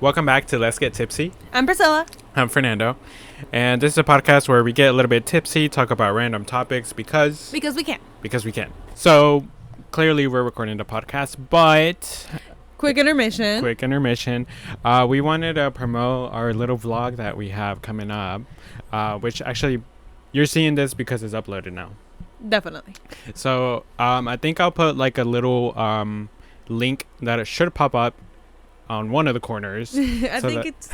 Welcome back to Let's Get Tipsy. I'm Priscilla. I'm Fernando. And this is a podcast where we get a little bit tipsy, talk about random topics because we can. Because we can. So, clearly we're recording the podcast, but... Quick intermission. We wanted to promote our little vlog that we have coming up, which actually, you're seeing this because it's uploaded now. Definitely. So, I think I'll put like a little link that it should pop up on one of the corners. I think it's...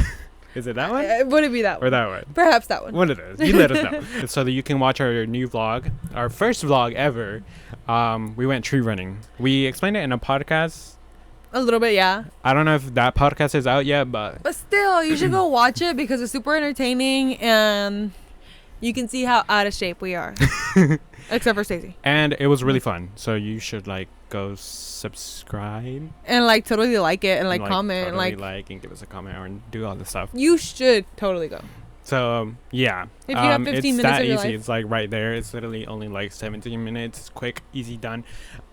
Is it that one? Would it be that one? Or that one? Perhaps that one. One of those. You let us know. So that you can watch our new vlog, our first vlog ever. We went tree running. We explained it in a podcast. A little bit, yeah. I don't know if that podcast is out yet, but still, you should go watch it because it's super entertaining and you can see how out of shape we are. Except for Stacey. And it was really fun. So you should like go subscribe and like totally like it and like comment totally and like and give us a comment and do all this stuff. You should totally go. So yeah, if you have 15 it's minutes that of your easy. life. It's like right there. It's literally only like 17 minutes. It's quick, easy, done.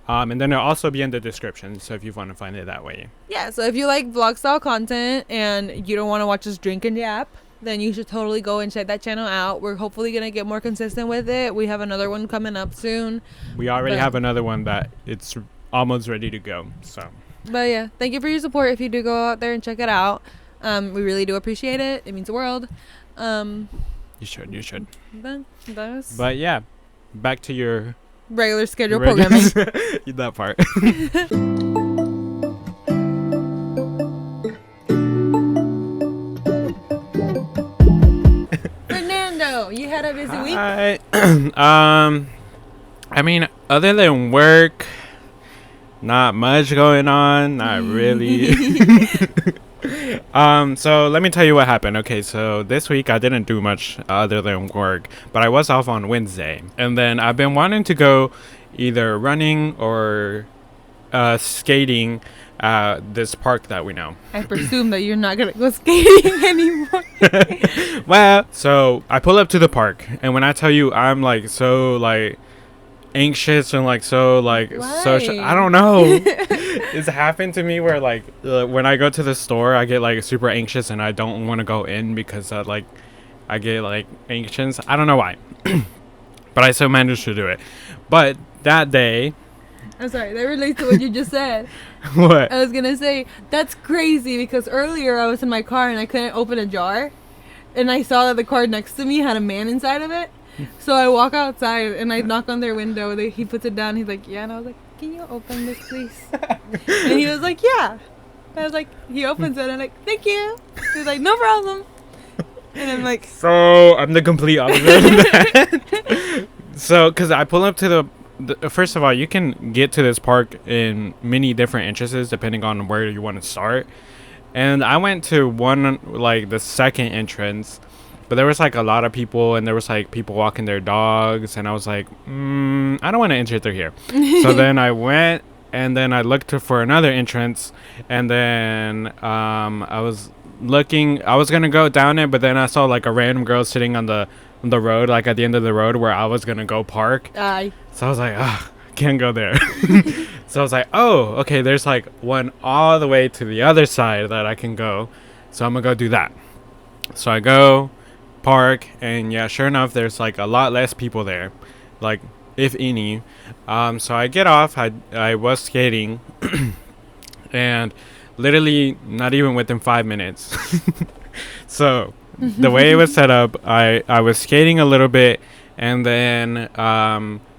And then it'll also be in the description. So if you want to find it that way. Yeah. So if you like vlog style content and you don't want to watch us drink and yap, then you should totally go and check that channel out. We're hopefully going to get more consistent with it. We have another one coming up soon. We already have another one that it's almost ready to go. So. But yeah, thank you for your support if you do go out there and check it out. We really do appreciate it. It means the world. You should. But yeah, back to your regular schedule programming. That part. Fernando, you had a busy week? I mean, other than work, not much going on. Not really. So let me tell you what happened. Okay, so this week I didn't do much other than work, but I was off on Wednesday. And then I've been wanting to go either running or skating at this park that we know. I presume that you're not going to go skating anymore. Well, so I pull up to the park, and when I tell you I'm like so like anxious and like so like social, I don't know. It's happened to me where like when I go to the store I get like super anxious and I don't want to go in because like I get like anxious. I don't know why. But I still managed to do it. But that day, I'm sorry, that relates to what you just said. What? I was gonna say that's crazy because earlier I was in my car and I couldn't open a jar and I saw that the car next to me had a man inside of it. So I walk outside and I knock on their window. He puts it down. He's like, yeah. And I was like, can you open this, please? And he was like, yeah. I was like, he opens it. And I'm like, thank you. He's like, no problem. And I'm like, so I'm the complete opposite of that. So, because I pull up to the first of all, you can get to this park in many different entrances depending on where you want to start. And I went to one, like the second entrance. But there was like a lot of people and there was like people walking their dogs. And I was like, I don't want to enter through here. So then I went and then I looked for another entrance. And then I was looking, I was going to go down it. But then I saw like a random girl sitting on the road, like at the end of the road where I was going to go park. Aye. So I was like, can't go there. So I was like, oh, okay, there's like one all the way to the other side that I can go. So I'm going to go do that. So I go park and yeah, sure enough there's like a lot less people there, like if any. So I get off. I was skating and literally not even within 5 minutes. So the way it was set up, I was skating a little bit and then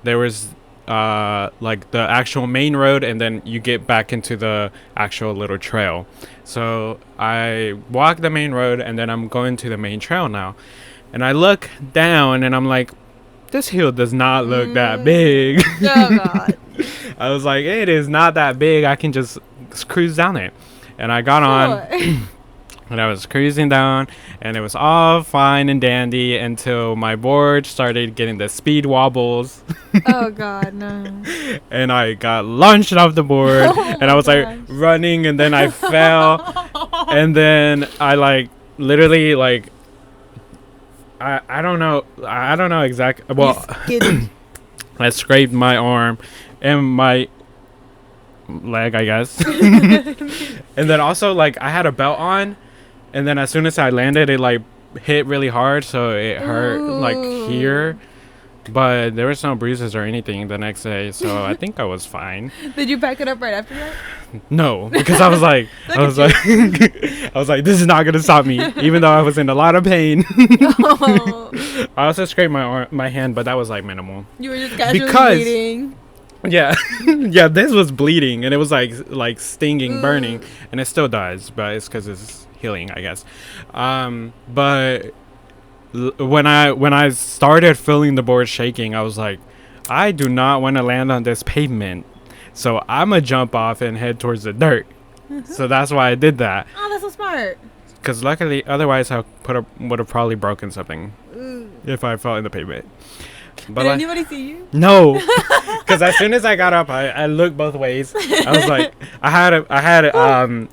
there was like the actual main road and then you get back into the actual little trail. So I walk the main road and then I'm going to the main trail now. And I look down and I'm like, this hill does not look that big. Oh God. I was like, it is not that big. I can just cruise down it. And I got on and I was cruising down and it was all fine and dandy until my board started getting the speed wobbles. Oh God, no. And I got launched off the board and I was like running and then I fell and then I like literally like I don't know exactly. Well, I scraped my arm and my leg, I guess. And then also like I had a belt on, and then as soon as I landed, it like hit really hard, so it hurt like here. But there was no bruises or anything the next day, so I think I was fine. Did you pack it up right after that? No, because I was like, I was like, this is not gonna stop me, even though I was in a lot of pain. Oh. I also scraped my hand, but that was like minimal. You were just casually bleeding. Yeah, yeah, this was bleeding, and it was like stinging, burning, and it still does, but it's because it's healing, I guess. But when I started feeling the board shaking, I was like, I do not want to land on this pavement, so I'm gonna jump off and head towards the dirt. So that's why I did that. Oh, that's so smart. Because luckily, otherwise I would have probably broken something if I fell in the pavement. But did anybody see you? No, because as soon as I got up, I looked both ways. I was like, I had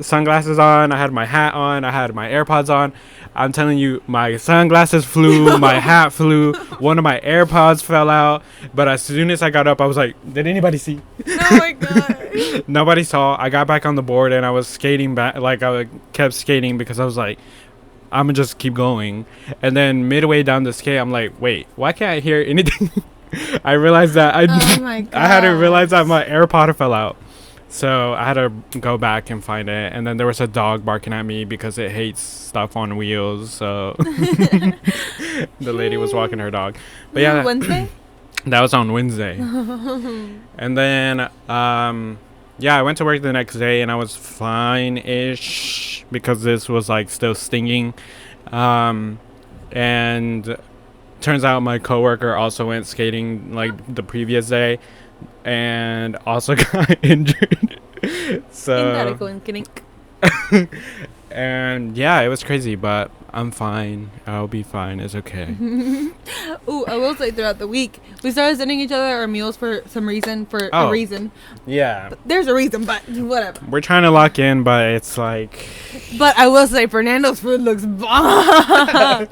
sunglasses on, I had my hat on, I had my AirPods on. I'm telling you, my sunglasses flew, my hat flew, one of my AirPods fell out. But as soon as I got up, I was like, did anybody see? Oh my god. Nobody saw. I got back on the board and I was skating back, like I kept skating because I was like, I'm gonna just keep going. And then midway down the skate, I'm like, wait, why can't I hear anything? I realized that I hadn't realized that my AirPod fell out. So I had to go back and find it. And then there was a dog barking at me because it hates stuff on wheels. So the lady was walking her dog. But yeah, Wednesday? That was on Wednesday. And then yeah, I went to work the next day and I was fine-ish because this was like still stinging. And turns out my coworker also went skating like the previous day and also got injured. So and yeah, it was crazy, but I'm fine. I'll be fine. It's okay. Ooh, I will say throughout the week, we started sending each other our meals for some reason, a reason. Yeah. But there's a reason, but whatever. We're trying to lock in, but it's like... But I will say, Fernando's food looks bomb. I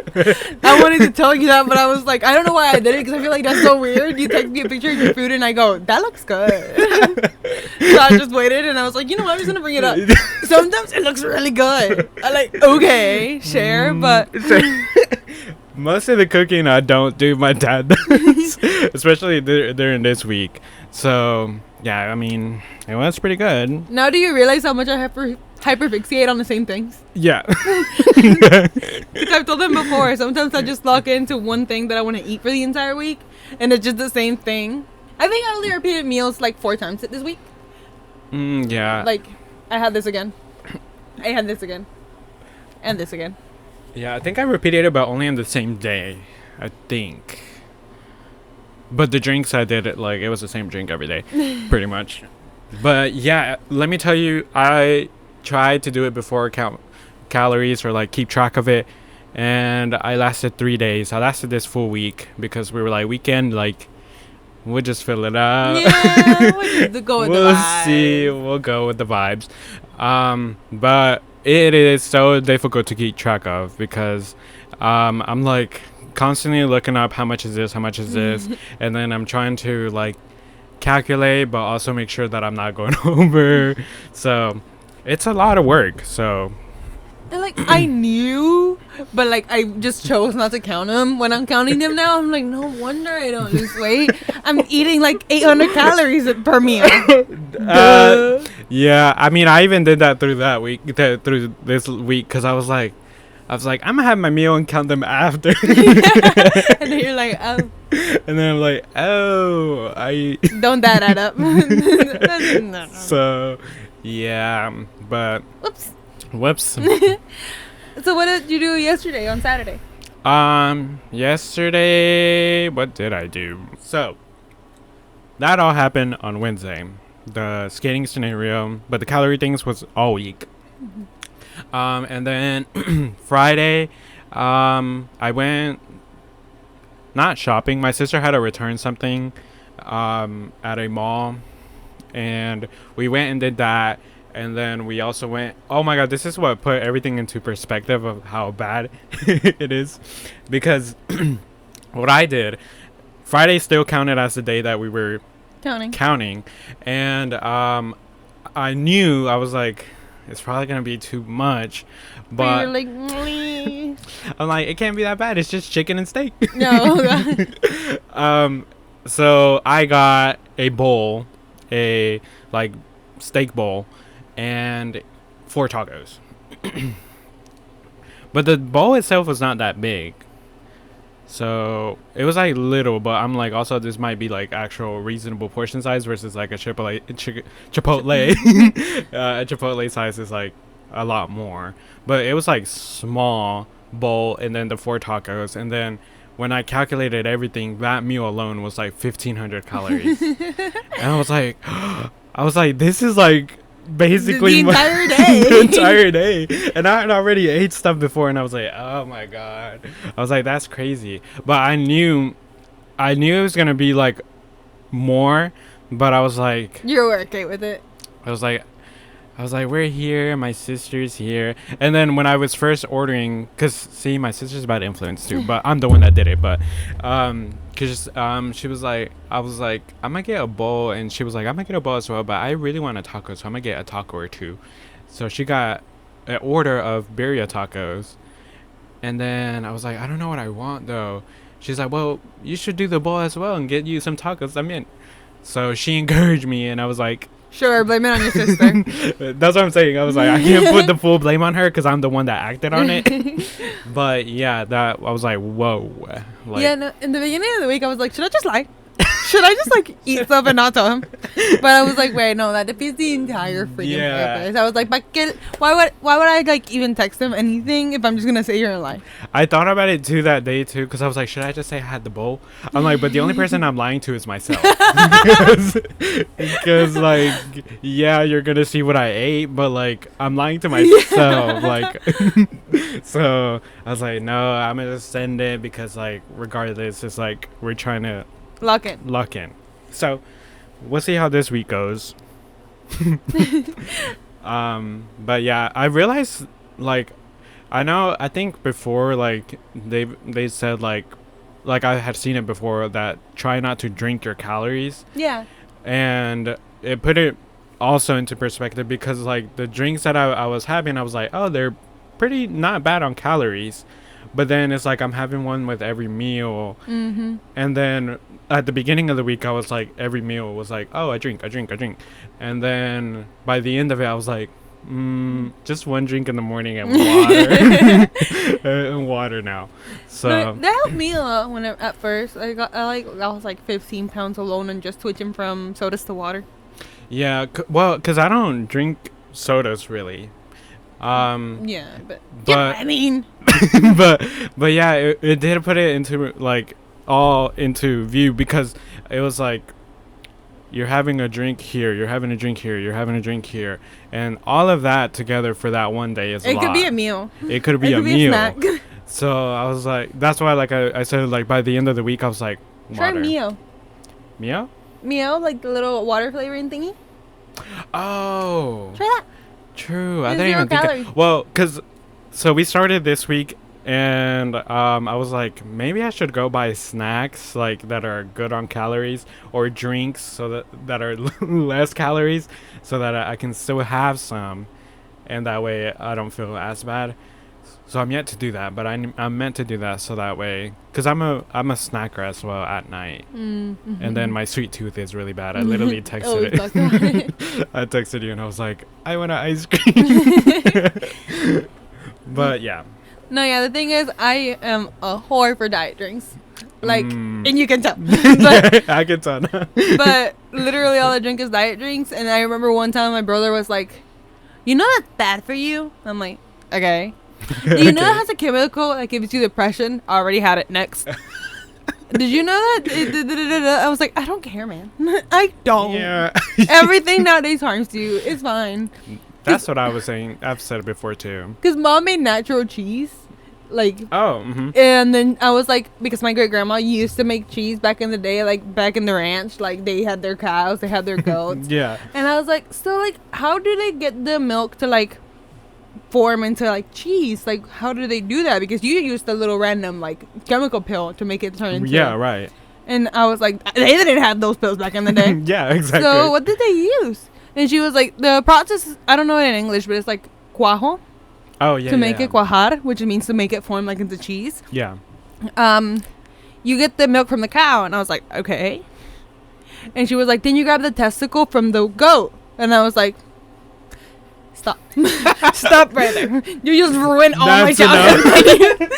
wanted to tell you that, but I was like, I don't know why I did it, because I feel like that's so weird. You text me a picture of your food, and I go, that looks good. So I just waited, and I was like, you know what, I'm just going to bring it up. Sometimes it looks really good. I like, okay, share, but... Most of the cooking I don't do, my dad does. Especially during this week. So, yeah, I mean, it was pretty good. Now do you realize how much I hyperfixate on the same things? Yeah. Like I've told them before, sometimes I just lock into one thing that I want to eat for the entire week, and it's just the same thing. I think I only repeated meals like 4 times this week. Yeah. Like, I had this again. I had this again. And this again. Yeah, I think I repeated it, but only on the same day. I think. But the drinks I did, it was the same drink every day, pretty much. But yeah, let me tell you, I tried to do it before count calories or like keep track of it, and I lasted 3 days. I lasted this full week because we were like weekend, like we'll just fill it up. Yeah, we'll just go with the vibes. We'll see. We'll go with the vibes. But it is so difficult to keep track of because I'm like constantly looking up how much is this, and then I'm trying to like calculate but also make sure that I'm not going over. So it's a lot of work. So and like I knew, but like I just chose not to count them. When I'm counting them now, I'm like, no wonder I don't lose weight. I'm eating like 800 calories per meal. Yeah, I mean, I even did that through through this week because I was like, I'm gonna have my meal and count them after. And then you're like, oh. And then I'm like, oh, don't that add up? No. So, yeah, but whoops. So what did you do yesterday on Saturday? Yesterday, what did I do? So that all happened on Wednesday. The skating scenario, but the calorie things was all week. And then Friday, I went not shopping. My sister had to return something at a mall, and we went and did that. And then we also went, oh my god, this is what put everything into perspective of how bad it is, because what I did, Friday still counted as the day that we were counting, and I knew, I was like, it's probably gonna be too much. But But you're like, "Mwah." I'm like, it can't be that bad. It's just chicken and steak. No. So I got a bowl, a like steak bowl, and 4 tacos. But the bowl itself was not that big. So it was like little, but I'm like, also this might be like actual reasonable portion size versus like a Chipotle. A Chipotle size is like a lot more, but it was like small bowl, and then the 4 tacos, and then when I calculated everything, that meal alone was like 1,500 calories, and I was like, this is like basically the entire day. the entire day. And I had already ate stuff before, and I was like, oh my god. I was like, that's crazy. But I knew it was gonna be like more, but I was like, You're okay with it. I was like, we're here, my sister's here. And then when I was first ordering, because see, my sister's bad influence too, but I'm the one that did it. But because she was like, I was like, I'm gonna get a bowl, and she was like, I'm gonna get a bowl as well, but I really want a taco, so I'm gonna get a taco or 2. So she got an order of birria tacos, and then I was like, I don't know what I want though. She's like, well, you should do the bowl as well and get you some tacos. I'm in. So she encouraged me, and I was like, Sure, blame it on your sister. that's what I'm saying. I was like, I can't put the full blame on her because I'm the one that acted on it. But yeah, that I was like, whoa. Like, Yeah, no, in the beginning of the week, I was like, should I just lie? Should I just like eat stuff and not tell him? But I was like, wait, no, that defeats the entire freaking purpose. I was like, but why would I like even text him anything if I'm just gonna sit here and lie? I thought about it too that day too, because I was like, should I just say I had the bowl? I'm like, but the only person I'm lying to is myself. Because like, yeah, you're gonna see what I ate, but like, I'm lying to myself. Like, so I was like, no, I'm gonna just send it because like, regardless, it's like we're trying to Lock it. lock in. So we'll see how this week goes. But yeah, I realized like, I think before like they said like I had seen it before that try not to drink your calories. Yeah. And it put it also into perspective because like the drinks that I was having, I was like, oh, they're pretty not bad on calories. But then it's like I'm having one with every meal. Mm-hmm. And then at the beginning of the week, I was like, every meal was like, oh, I drink. And then by the end of it, I was like, just one drink in the morning and water. And water now. So No, that helped me a lot when at first. I was like 15 pounds alone and just switching from sodas to water. yeah, well, because I don't drink sodas really. Yeah, but I mean, but yeah, it did put it into like all into view because it was like you're having a drink here, you're having a drink here, you're having a drink here, and all of that together for that one day is a lot. it could be a meal. It could be It a could be a meal. snack. So I was like, that's why like I said like by the end of the week I was like, Try water. Mio. Mio? Like the little water flavoring thingy. Oh. Try that. True. I It's didn't even 0 think. calories. Well, because so we started this week, and I was like, maybe I should go buy snacks like that are good on calories or drinks so that are less calories, so that I can still have some, and that way I don't feel as bad. So I'm yet to do that, but I'm meant to do that so that way, because I'm a snacker as well at night, Mm-hmm. and then my sweet tooth is really bad. I literally texted Oh, it. talked about it. I texted you and I was like, I want an ice cream. But yeah. No, yeah, the thing is, I am a whore for diet drinks. Like, Mm. and you can tell. but, I can tell now. but literally all I drink is diet drinks. And I remember one time my brother was like, you know that's bad for you? I'm like, okay. Do you know it has a chemical that gives you depression? I already had it. Next. Did you know that? I was like, I don't care, man. I don't. Yeah. Everything nowadays harms you. It's fine. That's what I was saying. I've said it before too. Because mom made natural cheese. Like, Oh, mm-hmm. and then I was like, because my great grandma used to make cheese back in the day, like back in the ranch, like they had their cows, they had their goats. Yeah. And I was like, so like, how do they get the milk to like form into like cheese? Like, how do they do that? Because you used a little random like chemical pill to make it turn into. Yeah, right. And I was like, they didn't have those pills back in the day. Yeah, exactly. So what did they use? And she was like, the process, I don't know it in English, but it's like cuajo. Oh, yeah. To make it cuajar, which means to make it form like into cheese. Yeah. You get the milk from the cow. And I was like, okay. And she was like, then you grab the testicle from the goat. And I was like, stop. Stop right there. You just ruined all my childhood.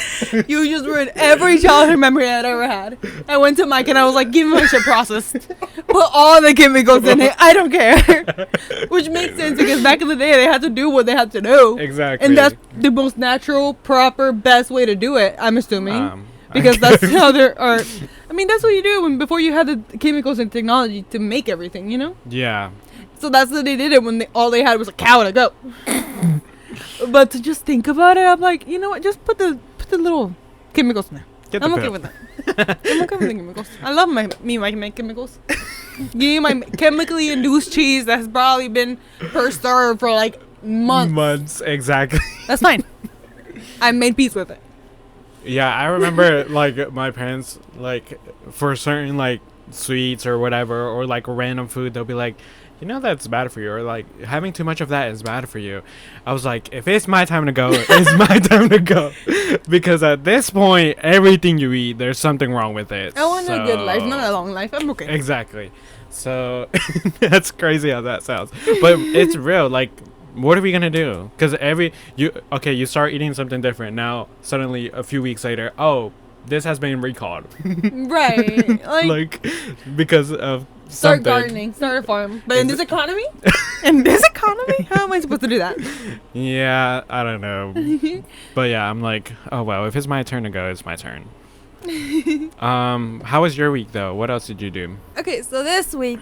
You just ruined every childhood memory I'd ever had. I went to Mike and I was like, give me my shit processed. Put all the chemicals in it. I don't care. Which makes sense because back in the day, they had to do what they had to do. Exactly. And that's the most natural, proper, best way to do it, I'm assuming. Because that's how there are. I mean, that's what you do before you had the chemicals and technology to make everything, you know? Yeah. So that's what they did it when all they had was a cow and a goat. But to just think about it, I'm like, you know what? Just put the little chemicals in there. I'm okay with that. I'm okay with the chemicals. I love my chemicals. Give me my chemically induced cheese that's probably been preserved for like months. Months, exactly. That's fine. I made peace with it. Yeah, I remember like my parents, like for certain like sweets or whatever, or like random food, they'll be like, you know, that's bad for you, or like having too much of that is bad for you. I was like, if it's my time to go, it's my time to go, because at this point, everything you eat, there's something wrong with it. I want a good life, not a long life. I'm okay. Exactly. So that's crazy how that sounds, but it's real. Like, what are we gonna do? Because you start eating something different. Now suddenly a few weeks later, oh, this has been recalled. Right. Like because of start something. gardening, start a farm. But in this economy, how am I supposed to do that? Yeah, I don't know. But yeah, I'm like, oh well, if it's my turn to go, it's my turn. How was your week though? What else did you do? Okay, so this week,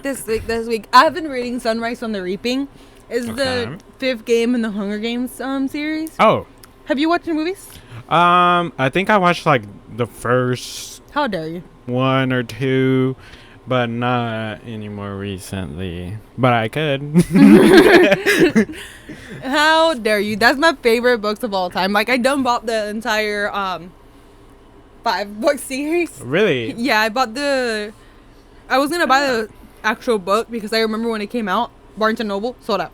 I've been reading Sunrise on the Reaping. It's the 5th game in the Hunger Games series. Oh. Have you watched the movies? I think I watched like the first. How dare you? 1 or 2, but not anymore recently. But I could. How dare you? That's my favorite books of all time. Like I done bought the entire 5-book series. Really? Yeah, I was gonna buy the actual book because I remember when it came out, Barnes and Noble sold out.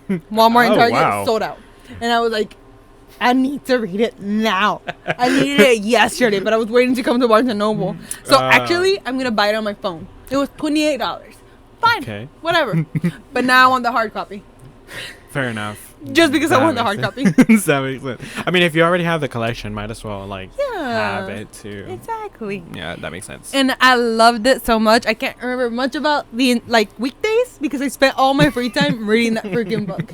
Walmart and Target sold out. And I was like, I need to read it now. I needed it yesterday, but I was waiting to come to Barnes and Noble. So actually, I'm going to buy it on my phone. It was $28. Fine. Okay. Whatever. But now I want the hard copy. Fair enough. Just because I want the hard copy. That makes sense. I mean, if you already have the collection, might as well have it too. Exactly. Yeah, that makes sense. And I loved it so much. I can't remember much about the weekdays because I spent all my free time reading that freaking book.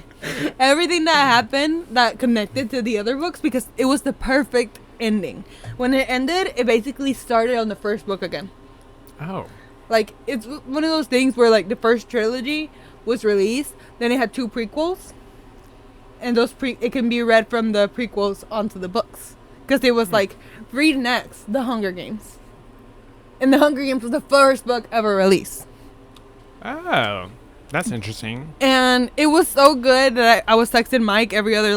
Everything that happened that connected to the other books, because it was the perfect ending. When it ended, it basically started on the first book again. Oh. Like, it's one of those things where like the first trilogy was released, then it had 2 prequels. And those it can be read from the prequels onto the books. Because it was like, read next, The Hunger Games. And The Hunger Games was the first book ever released. Oh, that's interesting. And it was so good that I was texting Mike every other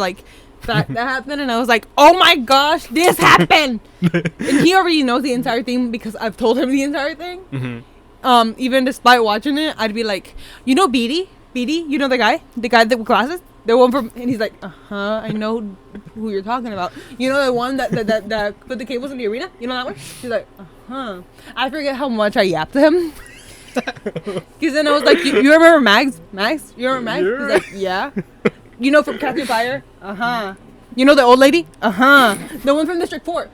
fact that happened. And I was like, oh my gosh, this happened. And he already knows the entire thing because I've told him the entire thing. Mm-hmm. Even despite watching it, I'd be like, you know Beatty? Beatty, you know the guy with glasses? The one from, and he's like, I know who you're talking about. You know the one that put the cables in the arena? You know that one? He's like, I forget how much I yapped to him. Because then I was like, you remember Mags? Mags? You remember Mags? He's like, yeah. You know from Captain Fire? You know the old lady? The one from District 4.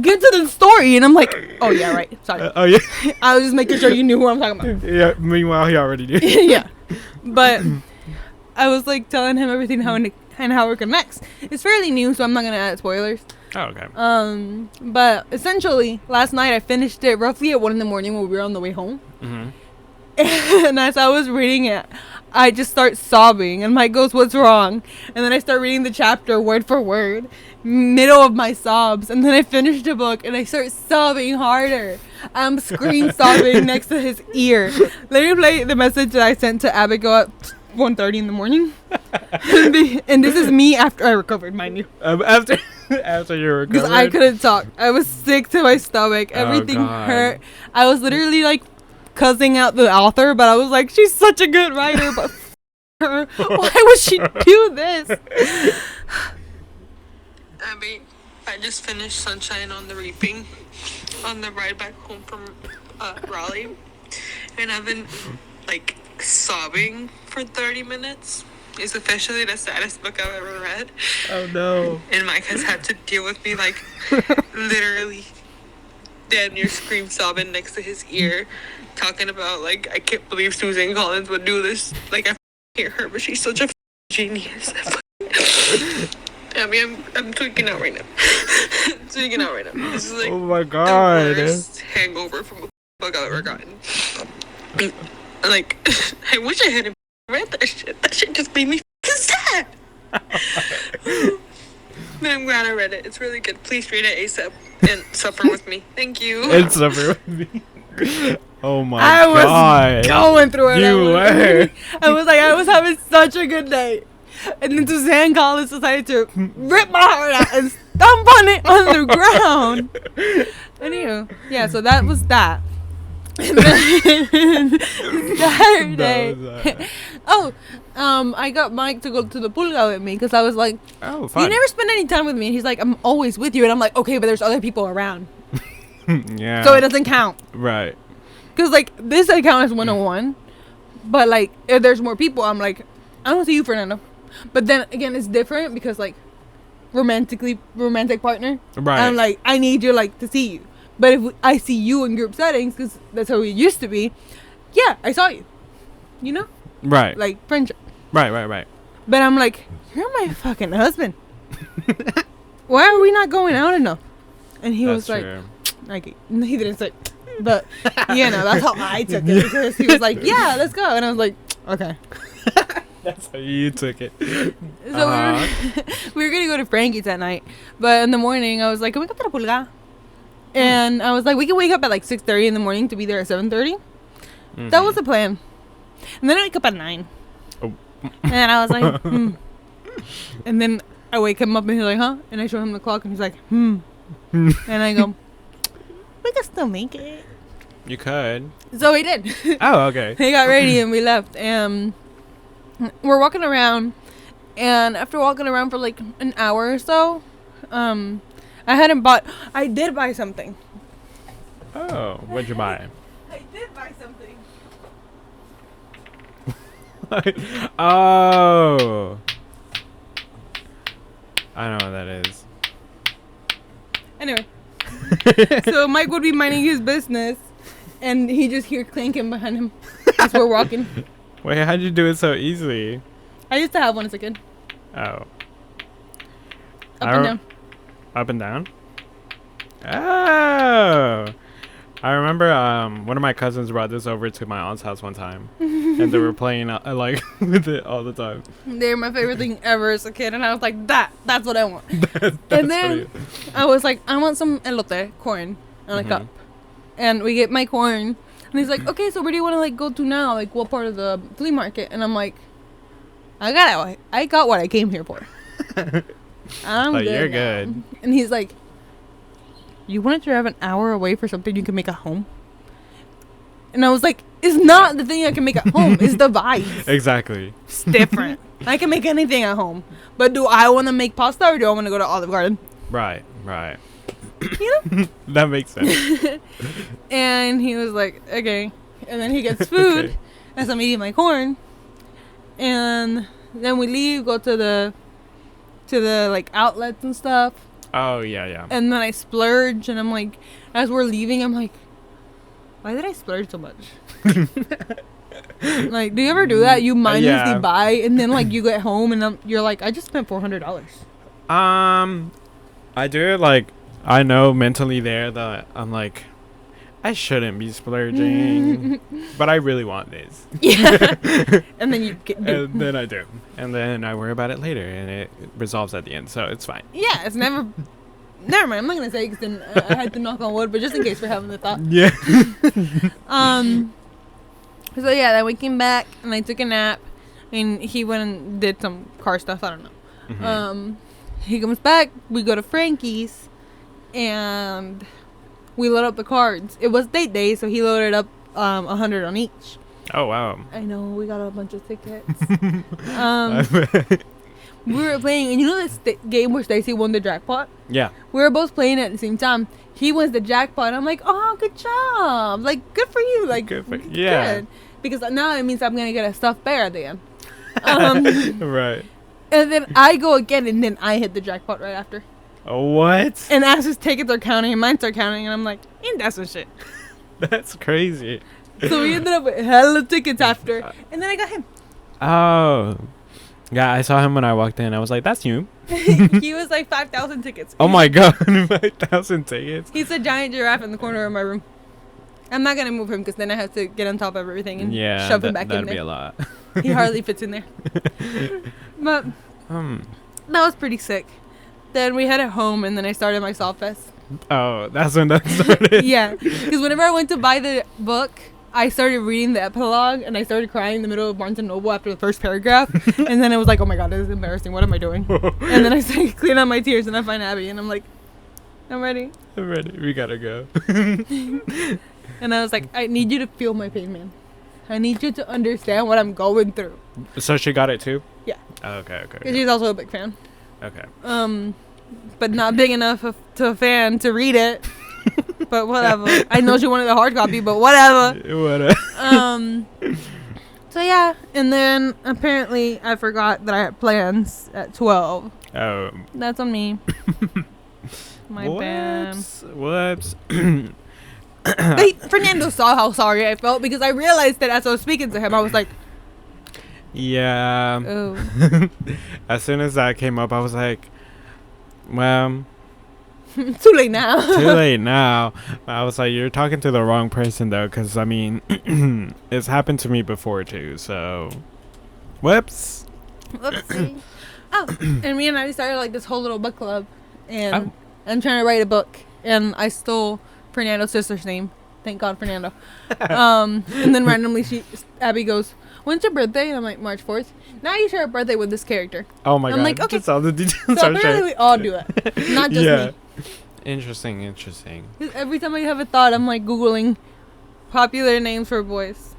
Get to the story. And I'm like, oh yeah, right. Sorry. Oh yeah. I was just making sure you knew who I'm talking about. Yeah, meanwhile he already knew. Yeah. But I was like telling him everything how it connects. It's fairly new, so I'm not gonna add spoilers. Oh, okay. But essentially, last night I finished it roughly at 1 a.m. when we were on the way home. Mm-hmm. And as I was reading it, I just start sobbing, and Mike goes, "What's wrong?" And then I start reading the chapter word for word, middle of my sobs, and then I finish the book and I start sobbing harder. I'm scream sobbing next to his ear. Let me play the message that I sent to Abigail at 1:30 in the morning. And this is me after I recovered, mind you. After you recovered? Because I couldn't talk. I was sick to my stomach. Everything hurt. I was literally like cussing out the author, but I was like, she's such a good writer, but Why would she do this? Abby, I just finished Sunshine on the Reaping on the ride back home from Raleigh, and I've been like sobbing for 30 minutes. It's officially the saddest book I've ever read. Oh no. And Mike has had to deal with me like literally damn near scream sobbing next to his ear, talking about like, I can't believe Susan Collins would do this. Like, I hate her, but she's such a genius. I mean, I'm tweaking out right now. Tweaking out right now. This is like Oh my god. the worst hangover from a book I've ever gotten. Like, I wish I hadn't read that shit. That shit just made me sad. But I'm glad I read it. It's really good. Please read it ASAP and suffer with me. Thank you. It's suffer with me. Oh my I god. was going through it. You were. I was like, I was having such a good day. And then Suzanne Collins decided to rip my heart out and stomp on it on the ground. Anywho, yeah, so that was that. And then Saturday. I got Mike to go to the pulga with me because I was like, Oh, fun. you never spend any time with me. And he's like, I'm always with you. And I'm like, okay, but there's other people around. Yeah. So it doesn't count. Right. Because, like, this account is 101. But, like, if there's more people, I'm like, I don't see you, Fernando. But then, again, it's different because, like, romantic partner. Right. I'm like, I need you, like, to see you. But if I see you in group settings, because that's how we used to be, yeah, I saw you. You know? Right. Like, friendship. Right. But I'm like, you're my fucking husband. Why are we not going out enough? And he was like, true. like, he didn't say, but, you know, that's how I took it. Because he was like, yeah, let's go. And I was like, okay. That's how you took it. So we were going to go to Frankie's that night. But in the morning, I was like, can we go to the pulga? And I was like, we can wake up at like 6:30 in the morning to be there at 7:30. Mm-hmm. That was the plan. And then I wake up at 9. Oh. And I was like, And then I wake him up and he's like, huh? And I show him the clock and he's like, And I go, we can still make it. You could. So we did. Oh, okay. He got ready and we left. We're walking around. And after walking around for like an hour or so, I did buy something. Oh, what'd you buy? I did buy something. Oh. I know what that is. Anyway. So Mike would be minding his business and he just hear clanking behind him as we're walking. Wait, how'd you do it so easily? I used to have one as a kid. Oh. Up and down. Up and down? Oh. I remember one of my cousins brought this over to my aunt's house one time. And they were playing like with it all the time. They're my favorite thing ever as a kid. And I was like, that's what I want. That's And then funny. I was like, I want some elote, corn, on a cup. And we get my corn. And he's like, okay, so where do you want to like go to now? Like, what part of the flea market? And I'm like, I got what I came here for. I'm Oh, good. you're now. good. And he's like, you wanted to drive an hour away for something you can make at home? And I was like, it's not the thing I can make at home. It's the vibes. Exactly. It's different. I can make anything at home. But do I want to make pasta or do I want to go to Olive Garden? Right. You know? That makes sense. And he was like, okay. And then he gets food Okay. as I'm eating my corn. And then we leave, go to the like outlets and stuff. Oh, yeah. And then I splurge, and I'm like, as we're leaving, I'm like, why did I splurge so much? Like, do you ever do that? You mindlessly buy, and then like you get home, and you're like, I just spent $400. I do it like, I know mentally there that I'm like, I shouldn't be splurging, but I really want this. Yeah. And then And then I do. And then I worry about it later, and it resolves at the end, so it's fine. Yeah, it's never mind. I'm not gonna say because then I had to knock on wood, but just in case we're having the thought. Yeah. So yeah, then we came back and I took a nap, and he went and did some car stuff. I don't know. Mhm. He comes back. We go to Frankie's, and we load up the cards. It was date day, so he loaded up 100 on each. Oh wow. I know, we got a bunch of tickets. I bet. We were playing, and you know this game where Stacy won the jackpot? Yeah. We were both playing at the same time. He wins the jackpot. I'm like, oh, good job. Like, good for you. Like, Yeah. good. Because now it means I'm going to get a stuffed bear at the end. Right. And then I go again, and then I hit the jackpot right after. What? And Ash's tickets are counting, and mine start counting, and I'm like, ain't that some shit? That's crazy. So we ended up with hella tickets after. And then I got him. Oh. Yeah, I saw him when I walked in. I was like, that's you. He was like 5,000 tickets. Oh my god, 5,000 tickets. He's a giant giraffe in the corner of my room. I'm not going to move him because then I have to get on top of everything and shove him back in there. That'd be a lot. He hardly fits in there. But that was pretty sick. Then we headed home, and then I started my Soft Fest. Oh, that's when that started. Yeah, because whenever I went to buy the book, I started reading the epilogue, and I started crying in the middle of Barnes & Noble after the first paragraph. And then I was like, oh my god, this is embarrassing. What am I doing? And then I started cleaning out my tears, and I find Abby, and I'm like, I'm ready. I'm ready. We gotta go. And I was like, I need you to feel my pain, man. I need you to understand what I'm going through. So she got it too? Yeah. Oh, okay. Because she's also a big fan. Okay. But not big enough to a fan to read it. But whatever. I know she wanted the hard copy, but whatever. So yeah, and then apparently I forgot that I had plans at 12. Oh. That's on me. My bad. Whoops. Fernando saw how sorry I felt because I realized that as I was speaking to him, I was like, yeah. oh. As soon as that came up, I was like, well, too late now. Too late now. I was like, you're talking to the wrong person though, because I mean, it's happened to me before too. So, whoops. Whoopsie. Oh, and me and I started like this whole little book club, and I'm trying to write a book, and I stole Fernando's sister's name. Thank God, Fernando. And then randomly, Abby goes, "When's your birthday?" And I'm like, "March 4th." Now you share a birthday with this character. Oh my God! I'm like, okay. Just all the details. So apparently we all do it, not just me. Interesting. 'Cause every time I have a thought, I'm like Googling popular names for boys.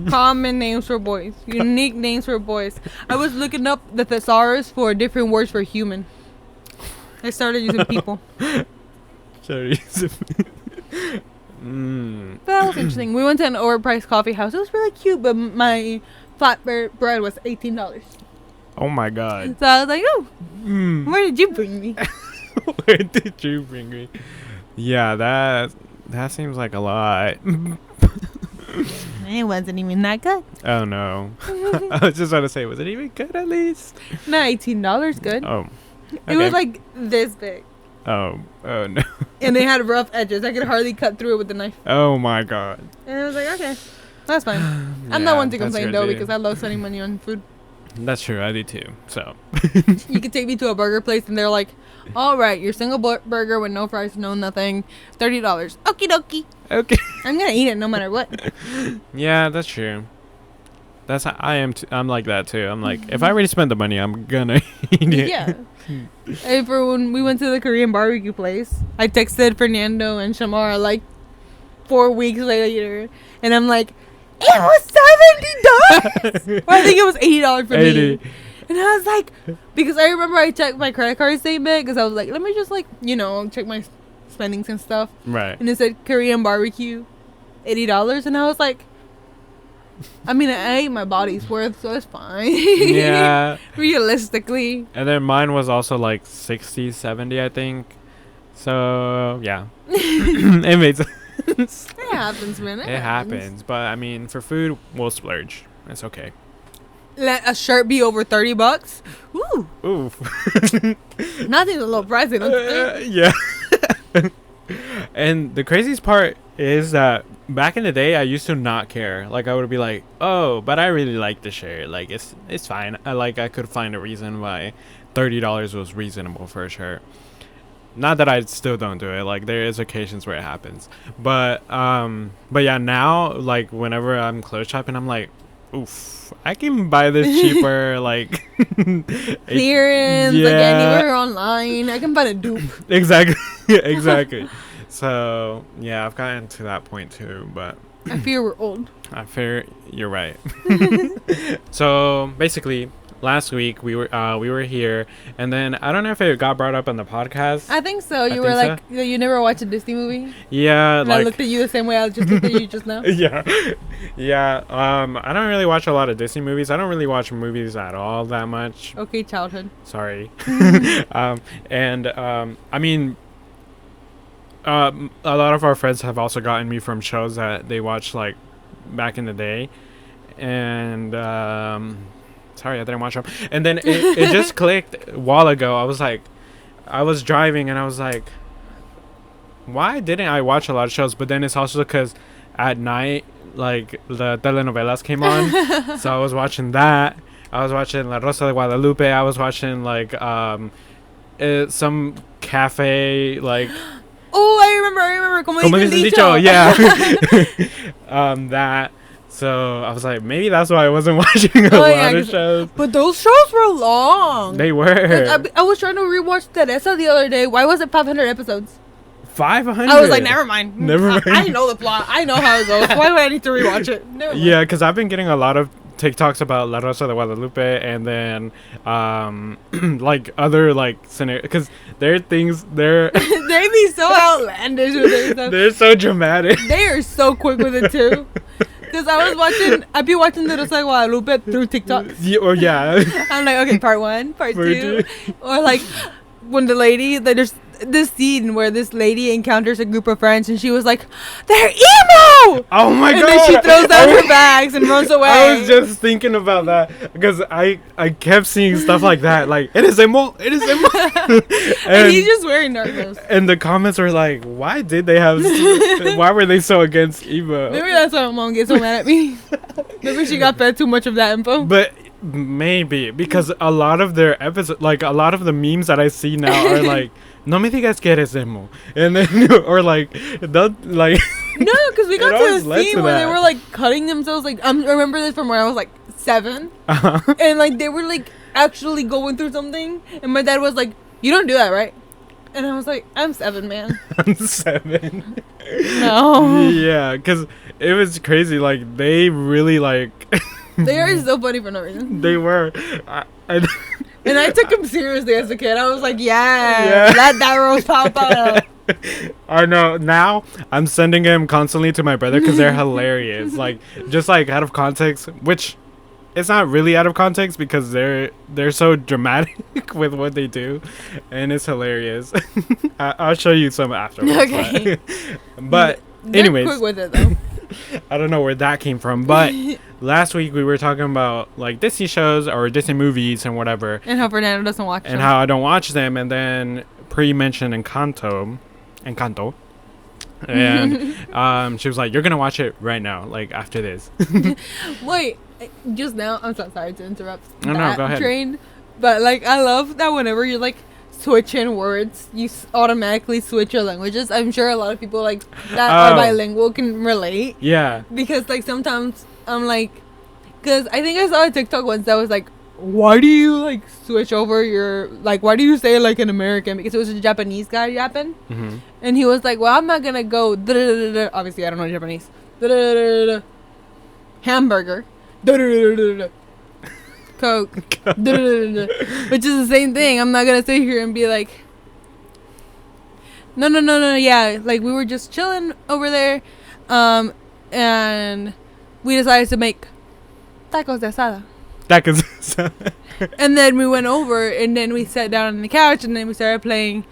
Common names for boys. Unique names for boys. I was looking up the thesaurus for different words for human. I started using people. Sorry. But that was interesting. We went to an overpriced coffee house. It was really cute, but my flatbread was $18. Oh my God. So I was like, oh, where did you bring me? Where did you bring me? Yeah, that seems like a lot. It wasn't even that good. Oh no. I was just about to say, was it even good at least? No, $18 good. Oh. Okay. It was like this big. Oh no. And they had rough edges. I could hardly cut through it with the knife. Oh my God. And I was like, okay, that's fine. I'm Yeah, not one to that's complain good, though, dude. because I love spending money on food. That's true. I do too. So. You could take me to a burger place and they're like, all right, your single burger with no fries, no nothing, $30. Okie dokie. Okay. I'm gonna eat it no matter what. Yeah, that's true. I'm like that too. I'm like, if I already spent the money, I'm gonna eat it. Yeah. And for when we went to the Korean barbecue place, I texted Fernando and Shamara like 4 weeks later, and I'm like, it was $70. Or I think it was $80 for 80. me. And I was like, because I remember I checked my credit card statement because I was like, let me just like, check my spendings and stuff. Right. And it said Korean barbecue, $80, and I was like, I mean, I ate my body's worth, so it's fine. Yeah. Realistically. And then mine was also like 60, 70, I think. So yeah. It made sense. It happens, man. It happens. But I mean, for food, we'll splurge. It's okay. Let a shirt be over $30. Ooh. Oof. Nothing's a little pricey. Don't you think? Yeah. And the craziest part is that back in the day, I used to not care. Like, I would be like, oh, but I really like the shirt. Like, it's fine. I could find a reason why $30 was reasonable for a shirt. Not that I still don't do it. Like, there is occasions where it happens. But yeah, now, like, whenever I'm clothes shopping, I'm like, oof, I can buy this cheaper. Like, clearance, like anywhere online. I can buy a dupe. Exactly. Exactly. So yeah, I've gotten to that point too, but I fear we're old. I fear you're right. So basically, last week we were here, and then I don't know if it got brought up on the podcast. I think so. You were like, you never watched a Disney movie? Yeah. And I looked at you the same way I just looked at you just now. Yeah. Yeah. I don't really watch a lot of Disney movies. I don't really watch movies at all that much. Okay, childhood. Sorry. I mean, a lot of our friends have also gotten me from shows that they watched like back in the day, and sorry, I didn't watch them. And then it just clicked a while ago. I was driving and I was like, why didn't I watch a lot of shows? But then it's also because at night, like, the telenovelas came on. So I was watching that. I was watching La Rosa de Guadalupe. I was watching like some cafe, like. Oh, I remember. Como dice el dicho. Yeah. That. So I was like, maybe that's why I wasn't watching a lot of shows. But those shows were long. They were. Like, I was trying to rewatch Teresa the other day. Why was it 500 episodes? 500? I was like, never mind. Never mind. I know the plot. I know how it goes. Why would I need to rewatch it? Never mind. Yeah, because I've been getting a lot of TikToks about La Rosa de Guadalupe, and then like other like scenarios, because there are things there. They be so outlandish with their stuff. They're so dramatic. They are so quick with it too. Because I'd be watching La Rosa de Guadalupe through TikToks. Yeah. I'm like, okay, part 1, part 2. Or like when there's this scene where this lady encounters a group of friends and she was like, they're emo! Oh my god! And then she throws down her bags and runs away. I was just thinking about that because I kept seeing stuff like that, like, it is emo. And he's just wearing narcos. And the comments were like, why did they have why were they so against emo? Maybe that's why my mom gets so mad at me. Maybe she got fed too much of that info. But maybe because a lot of their episodes, like a lot of the memes that I see now are like, no me digas que eres emo, and then or like don't like. No, because we got to the scene where they were like cutting themselves. Like I remember this from when I was like 7, and like they were like actually going through something, and my dad was like, "You don't do that, right?" And I was like, "I'm 7, man." I'm 7. No. Yeah, because it was crazy. Like they really like. They are so funny for no reason. They were. And I took them seriously as a kid. I was like, yeah. Let that rose pop out. I know. Now I'm sending them constantly to my brother because they're hilarious. Like, just like out of context, which it's not really out of context because they're so dramatic with what they do, and it's hilarious. I'll show you some afterwards. Okay. But anyways, quick with it though. I don't know where that came from, but last week we were talking about like Disney shows or Disney movies and whatever, and how Fernando doesn't watch them, and how I don't watch them, and then mentioned Encanto, and she was like, "You're gonna watch it right now, like after this." Wait, just now? I'm so sorry to interrupt. No, go ahead. Train, but like I love that whenever you're like switching words, you automatically switch your languages. I'm sure a lot of people like that are bilingual can relate. Yeah. Because like sometimes I'm like, because I think I saw a TikTok once that was like, why do you like switch over your, like, why do you say like an American? Because it was a Japanese guy yapping. Mm-hmm. And he was like, well, I'm not gonna go obviously I don't know Japanese. Hamburger. Coke. Which is the same thing. I'm not gonna sit here and be like, no, yeah, like we were just chilling over there, and we decided to make tacos de asada. And then we went over and then we sat down on the couch and then we started playing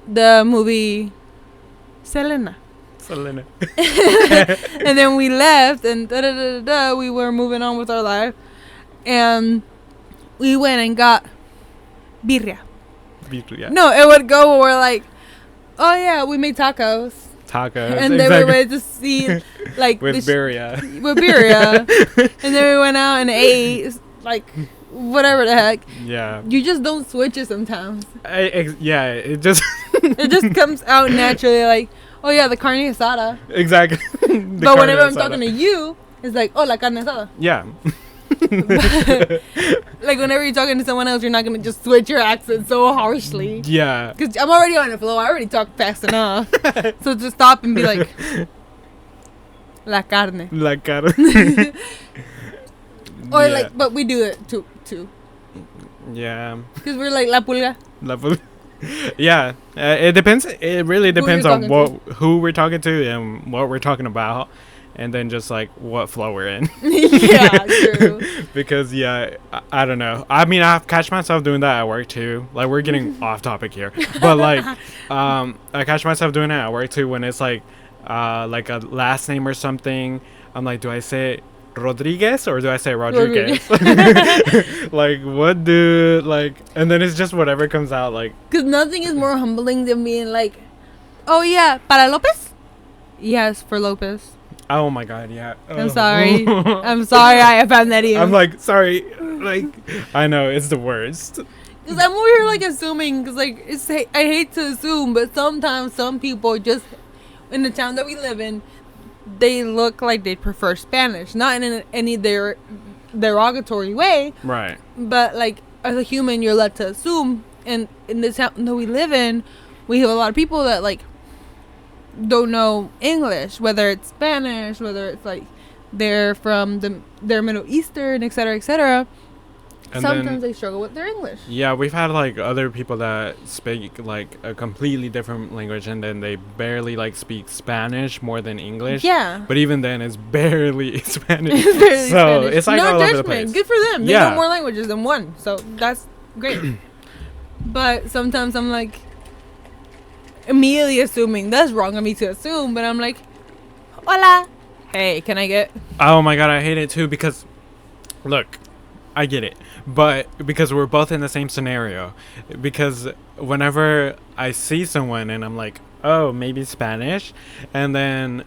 the movie Selena. And then we left and we were moving on with our life, and we went and got birria. No, it would go where we're like, oh yeah, we made tacos, and then we went to see like with birria, and then we went out and ate like whatever the heck. Yeah, you just don't switch it sometimes. It just it just comes out naturally, like, oh yeah, the carne asada. Exactly. But whenever I'm talking to you, it's like, oh, la carne asada. Yeah. Like whenever you're talking to someone else, you're not gonna just switch your accent so harshly. Yeah. Because I'm already on the flow. I already talk fast enough. So to stop and be like, La carne. La cara. Or Yeah. like, but we do it too. Yeah. Because we're like, la pulga. Yeah, it depends. It really depends you're on talking who we're talking to and what we're talking about, and then just like what flow we're in. Yeah, true. Because I don't know. I mean, I've catch myself doing that at work too. Like we're getting off topic here, but like, I catch myself doing it at work too when it's like a last name or something. I'm like, do I say Rodriguez or do I say Rodriguez? Like what do like, and then it's just whatever comes out. Like, Because nothing is more humbling than being like, oh yeah, para Lopez? Yes, for Lopez. oh my god, yeah. I'm sorry. I'm sorry I offended you. I'm like, sorry. Like, I know it's the worst. Because I'm over here like assuming, because like, I hate to assume, but sometimes some people just, in the town that we live in, they look like they prefer Spanish. Not in any derogatory way, Right. but like, as a human, you're led to assume. And in the town that we live in, we have a lot of people that like don't know English, whether it's Spanish, whether it's like they're from they're Middle Eastern, etc., etc. And Sometimes then, they struggle with their English. yeah, we've had like other people that speak like a completely different language, and then they barely like speak Spanish more than English. Yeah. But even then, it's barely Spanish. It's barely so Spanish. it's like no all over the judgment. place. Good for them. They Yeah. know more languages than one, so that's great. But sometimes I'm like immediately assuming that's wrong of me to assume, but I'm like, hola, hey, can I get? Oh my god, I hate it too because, look, I get it, but because we're both in the same scenario, because whenever I see someone and I'm like, oh, maybe Spanish, and then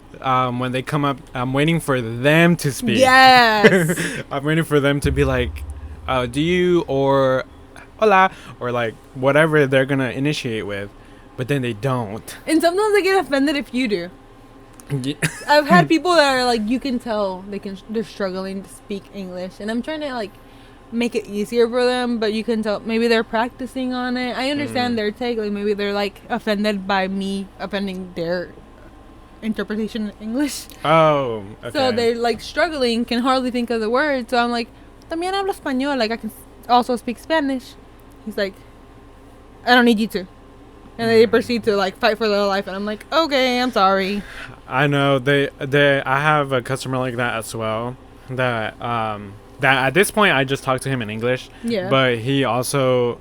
when they come up, I'm waiting for them to speak. Yes. I'm waiting for them to be like, do you, or hola, or like whatever they're gonna initiate with, but then they don't. And sometimes I get offended if you do. I've had people that are like, you can tell they're struggling to speak English, and I'm trying to like make it easier for them, but you can tell maybe they're practicing on it. I understand their take, like maybe they're like offended by me offending their interpretation in English. Oh, okay. So they're like struggling, can hardly think of the words. So I'm like, también hablo español, like I can also speak Spanish. He's like, I don't need you to. And they proceed to like fight for their life, and I'm like, okay, I'm sorry. I know I have a customer like that as well. That at this point I just talk to him in English. Yeah. But he also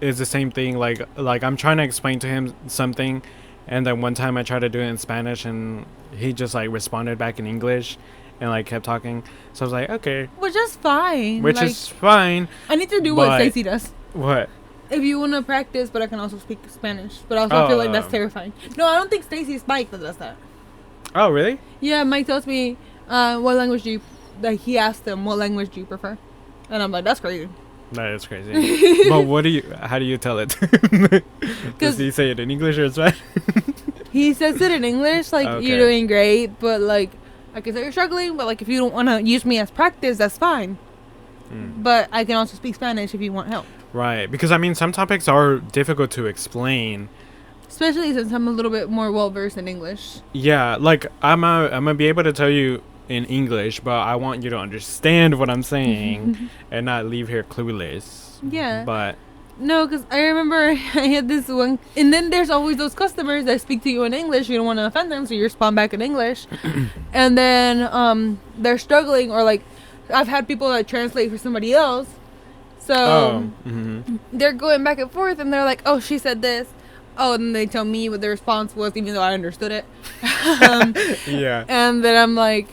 is the same thing. Like I'm trying to explain to him something, and then one time I tried to do it in Spanish, and he just like responded back in English, and like kept talking. So I was like, okay, Which is fine. which like, is fine. I need to do what but- Stacey does. What? If you want to practice, but I can also speak Spanish. But I also feel like that's Oh. terrifying. No, I don't think Stacey's Mike that does that. Oh, really? Yeah, Mike tells me, what language do you... Like, he asked him, what language do you prefer? And I'm like, that's crazy. That is crazy. But how do you tell it? Does 'Cause- he say it in English or in Spanish? He says it in English, like, Okay. you're doing great, but, like, I can say you're struggling, but, like, if you don't want to use me as practice, that's fine. But I can also speak Spanish if you want help. Right, because I mean, some topics are difficult to explain. Especially since I'm a little bit more well-versed in English. Yeah, like I'm gonna be able to tell you in English, but I want you to understand what I'm saying and not leave here clueless. Yeah. But No, because I remember I had this one. And then there's always those customers that speak to you in English. You don't want to offend them, so you respond back in English. And then they're struggling, or like I've had people that translate for somebody else. So they're going back and forth, and they're like, oh, she said this. Oh, and then they tell me what the response was, even though I understood it. yeah. And then I'm like,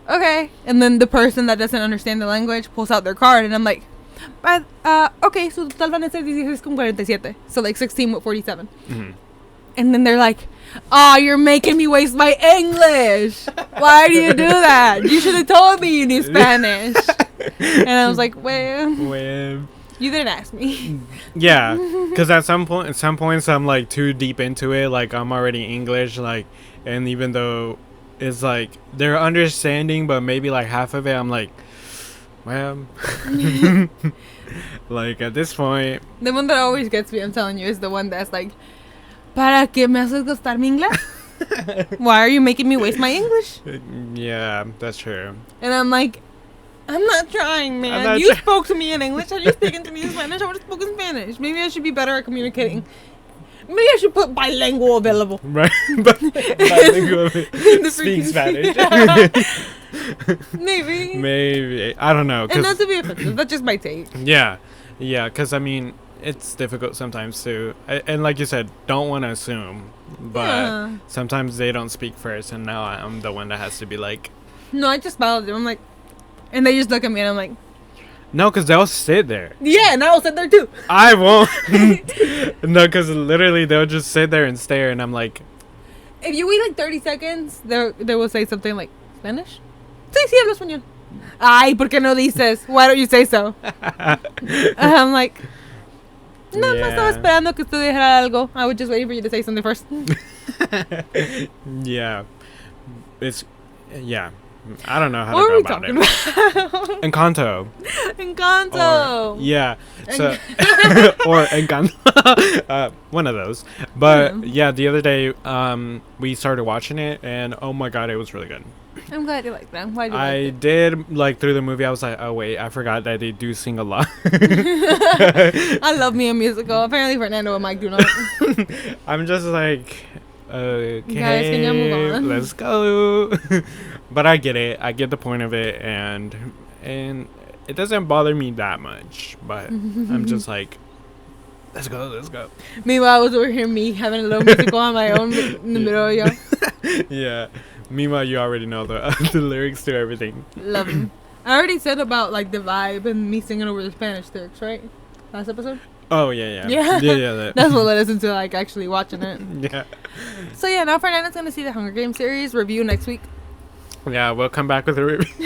okay. And then the person that doesn't understand the language pulls out their card, and I'm like, but, okay, so total van a ser 16.47. So like 16.47. And then they're like, oh, you're making me waste my English. Why do you do that? You should have told me you knew Spanish. And I was like, well, you didn't ask me. Yeah, because at some points I'm like too deep into it, like I'm already English, like, and even though it's like they're understanding, but maybe like half of it I'm like, well, like at this point. The one that always gets me, I'm telling you, is the one that's like, ¿para qué me haces gastar mi inglés? Why are you making me waste my English? Yeah, that's true. And I'm like, I'm not trying, man. not You spoke to me in English. Had you speaking to me in Spanish, I would have spoken Spanish. Maybe I should be better at communicating. Maybe I should put bilingual available. Right, but bilingual speak Spanish. Maybe I don't know. And not to be offensive, that's just my take. Yeah, because I mean, it's difficult sometimes too, and like you said, don't want to assume, but sometimes they don't speak first, and now I'm the one that has to be like, no, I just smiled at them. I'm like, and they just look at me, and I'm like, no, because they'll sit there. yeah, and I will sit there too. I won't. No, because literally they'll just sit there and stare, and I'm like, if you wait like 30 seconds, they will say something like, Spanish? Sí, hablo español. Ay, ¿por qué no dices? Why don't you say so? I'm like, no, me estaba esperando que usted dijera algo. I was just waiting for you to say something first. Yeah. I don't know how what to were we go about talking it. about? Encanto. Encanto. Yeah. So or Encanto. One of those. But yeah, the other day we started watching it, and oh my god, it was really good. I'm glad you like that. Why do you I like did like through the movie. I was like, oh wait, I forgot that they do sing a lot. I love me a musical. Apparently, Fernando and Mike do not. I'm just like, okay, guys, can you move on? Let's go. But I get it. I get the point of it, and it doesn't bother me that much. But I'm just like, let's go. Meanwhile, I was over here, me having a little musical on my own in the middle of y'all. Yeah. Meanwhile, you already know the lyrics to everything. Love them. I already said about like the vibe and me singing over the Spanish lyrics, right? Last episode. Oh yeah. That's what led us into like actually watching it. Yeah. So yeah, now Fernando's gonna see the Hunger Games series review next week. Yeah, we'll come back with a review.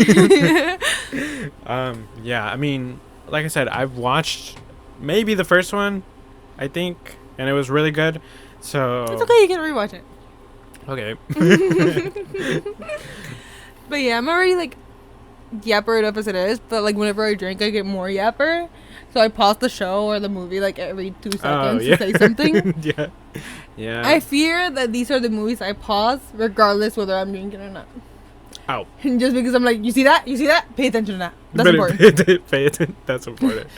Yeah, I mean, like I said, I've watched maybe the first one, I think, and it was really good. So it's okay, you can rewatch it. Okay. But yeah, I'm already like yapper enough as it is, but like whenever I drink I get more yapper. So I pause the show or the movie like every 2 seconds to say something. Yeah. I fear that these are the movies I pause regardless whether I'm drinking or not. Ow. Just because I'm like, you see that? Pay attention to that. That's important. Pay attention. That's important.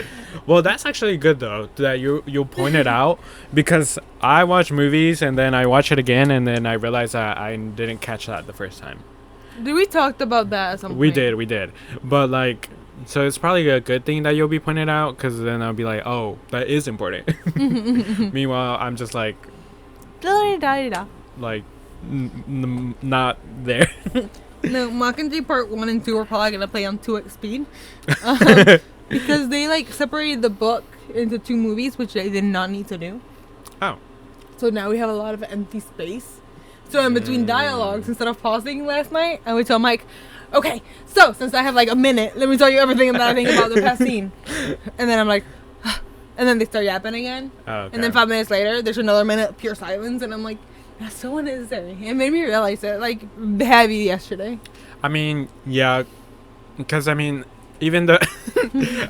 Well, that's actually good though that you point it out, because I watch movies and then I watch it again and then I realize that I didn't catch that the first time. Did we talked about that at some point? We did. But like, so it's probably a good thing that you'll be pointed out, because then I'll be like, oh, that is important. Meanwhile, I'm just like not there. No, Mockingjay Part 1 and 2 are probably going to play on 2x speed. Because they, like, separated the book into 2 movies, which they did not need to do. Oh. So now we have a lot of empty space. So in between dialogues, instead of pausing last night, I would tell Mike, okay, so since I have, like, a minute, let me tell you everything that I think about the past scene. And then I'm like, and then they start yapping again. Oh, okay. And then 5 minutes later, there's another minute of pure silence, and I'm like, that's so unnecessary. It made me realize it, like, heavy yesterday. I mean, yeah, because I mean, even though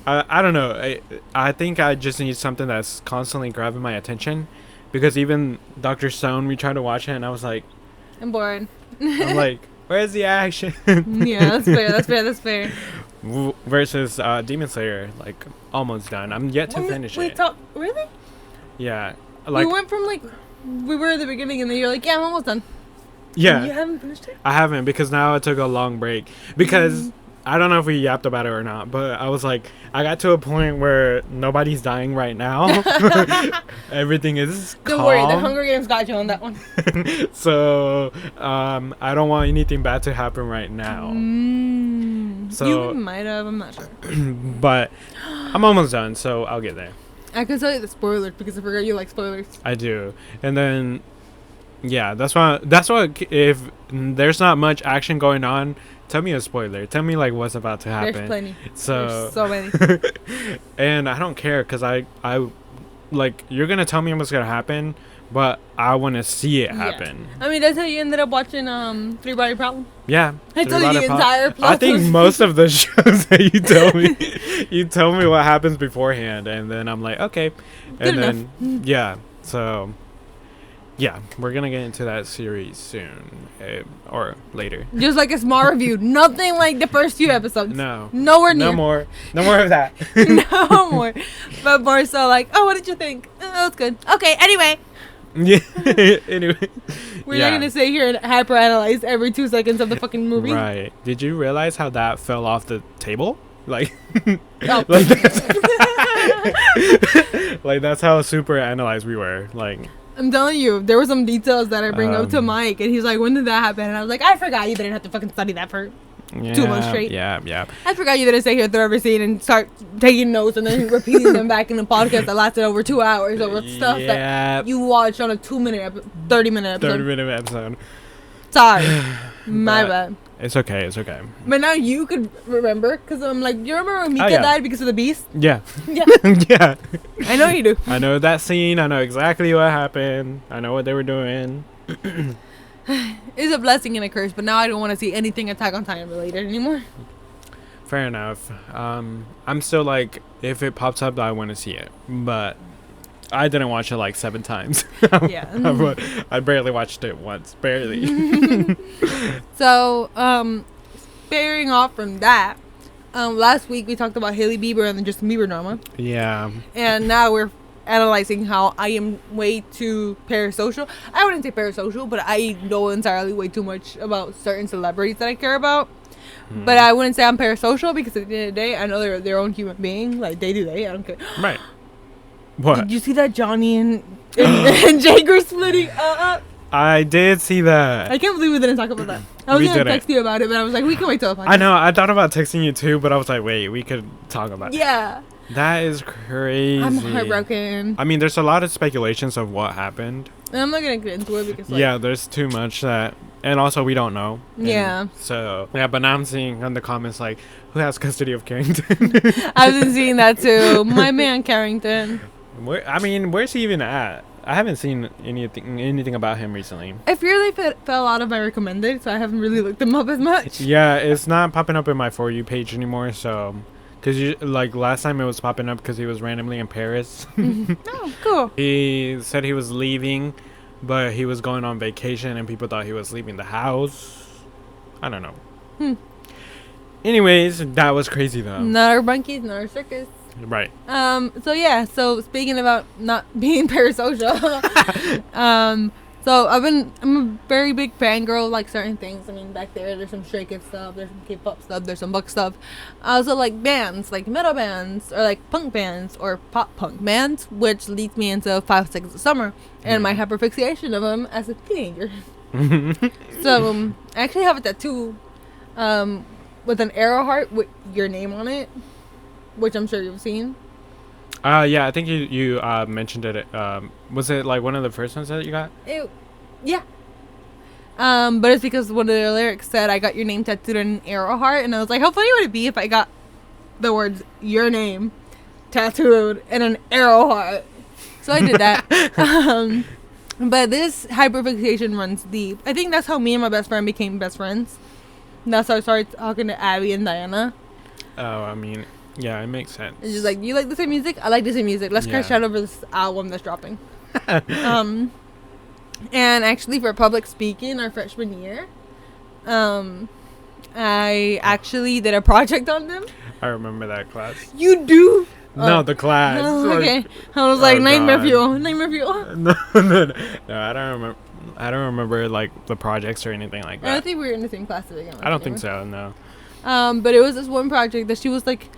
I don't know, I think I just need something that's constantly grabbing my attention, because even Dr. Stone, we tried to watch it, and I was like, I'm bored. I'm like, where's the action? Yeah, that's fair. Versus Demon Slayer, like, almost done. I'm yet to finish it. Really? Yeah, like we went from like. We were at the beginning, and then you're like, yeah, I'm almost done. Yeah. You haven't finished it? I haven't, because now I took a long break. Because I don't know if we yapped about it or not, but I was like, I got to a point where nobody's dying right now. Everything is calm. Don't worry, the Hunger Games got you on that one. So, I don't want anything bad to happen right now. So you might have, I'm not sure. But I'm almost done, so I'll get there. I can tell you the spoilers, because I forgot you like spoilers. I do. And then, yeah, that's why if there's not much action going on, tell me a spoiler. Tell me, like, what's about to happen. There's plenty. So, There's so many. And I don't care, because I like, you're going to tell me what's going to happen, but I want to see it happen. Yeah. I mean, that's how you ended up watching Three Body Problem. Yeah. I told you the entire plot. I think most of the shows that you tell me what happens beforehand, and then I'm like, okay. And then, yeah. So, Yeah, we're gonna get into that series soon, or later. Just like a small review. Nothing like the first few episodes. No. Nowhere near. No more of that. No more. But more so like, oh, what did you think? Oh, it's good. Okay, anyway. Yeah. Anyway. We're not gonna sit here and hyperanalyze every 2 seconds of the fucking movie. Right. Did you realize how that fell off the table? Like, Oh. like, that's, like that's how super analyzed we were. Like, I'm telling you, there were some details that I bring up to Mike, and he's like, when did that happen? And I was like, I forgot you didn't have to fucking study that for 2 months straight. Yeah. I forgot you didn't sit here through every scene and start taking notes and then repeating them back in the podcast that lasted over 2 hours over stuff that you watched on a 30-minute episode. 30-minute episode. Sorry. My bad. It's okay. It's okay. But now you could remember, because I'm like, you remember when Mika died because of the beast? Yeah. Yeah. Yeah. I know you do. I know that scene. I know exactly what happened. I know what they were doing. It's a blessing and a curse, but now I don't want to see anything Attack on Titan related anymore. Fair enough. I'm still like, if it pops up, I want to see it. But I didn't watch it like 7 times. Yeah. I barely watched it once. Barely. So, sparing off from that, last week we talked about Hailey Bieber and the Justin Bieber drama. Yeah. And now we're analyzing how I am way too parasocial. I wouldn't say parasocial, but I know entirely way too much about certain celebrities that I care about. But I wouldn't say I'm parasocial because at the end of the day, I know they're their own human being. Like, they do they. I don't care. Right. What? Did you see that Johnny and Jake were splitting up? I did see that. I can't believe we didn't talk about that. I was going to text you about it, but I was like, we can wait till the podcast. I know. I thought about texting you too, but I was like, wait, we could talk about it. Yeah. That is crazy. I'm heartbroken. I mean, there's a lot of speculations of what happened. And I'm not going to get into it because, like, yeah, there's too much that... And also, we don't know. Yeah. So, yeah, but now I'm seeing in the comments, like, who has custody of Carrington? I've been seeing that too. My man Carrington. Where's he even at? I haven't seen anything about him recently. I really fell out of my recommended, so I haven't really looked him up as much. Yeah, it's not popping up in my For You page anymore, so... Because, like, last time it was popping up because he was randomly in Paris. Oh, cool. He said he was leaving, but he was going on vacation, and people thought he was leaving the house. I don't know. Anyways, that was crazy, though. Not our monkeys, not our circus. Right. So yeah, so speaking about not being parasocial, so I'm a very big fangirl, like certain things. I mean, back there's some Stray Kids stuff, there's some K-pop stuff, there's some Buck stuff. I also like bands, like metal bands, or like punk bands, or pop punk bands, which leads me into 5 Seconds of Summer, and my hyperfixation of them as a teenager. So, I actually have a tattoo, with an arrow heart with your name on it, which I'm sure you've seen. Yeah, I think you mentioned it. Was it like one of the first ones that you got? Yeah. But it's because one of the lyrics said, I got your name tattooed on an arrow heart. And I was like, how funny would it be if I got the words, your name, tattooed in an arrow heart? So I did that. But this hyperfixation runs deep. I think that's how me and my best friend became best friends. And that's how I started talking to Abby and Diana. Oh, I mean... Yeah, it makes sense. It's just like, you like the same music? I like the same music. Let's crash out over this album that's dropping. And actually for public speaking our freshman year, I actually did a project on them. I remember that class. You do? No, the class. Oh, okay. I was like, nightmare fuel. No, I don't remember. I don't remember like the projects or anything like that. I don't think we were in the same class to begin with. I don't think so, no. But it was this one project that she was like,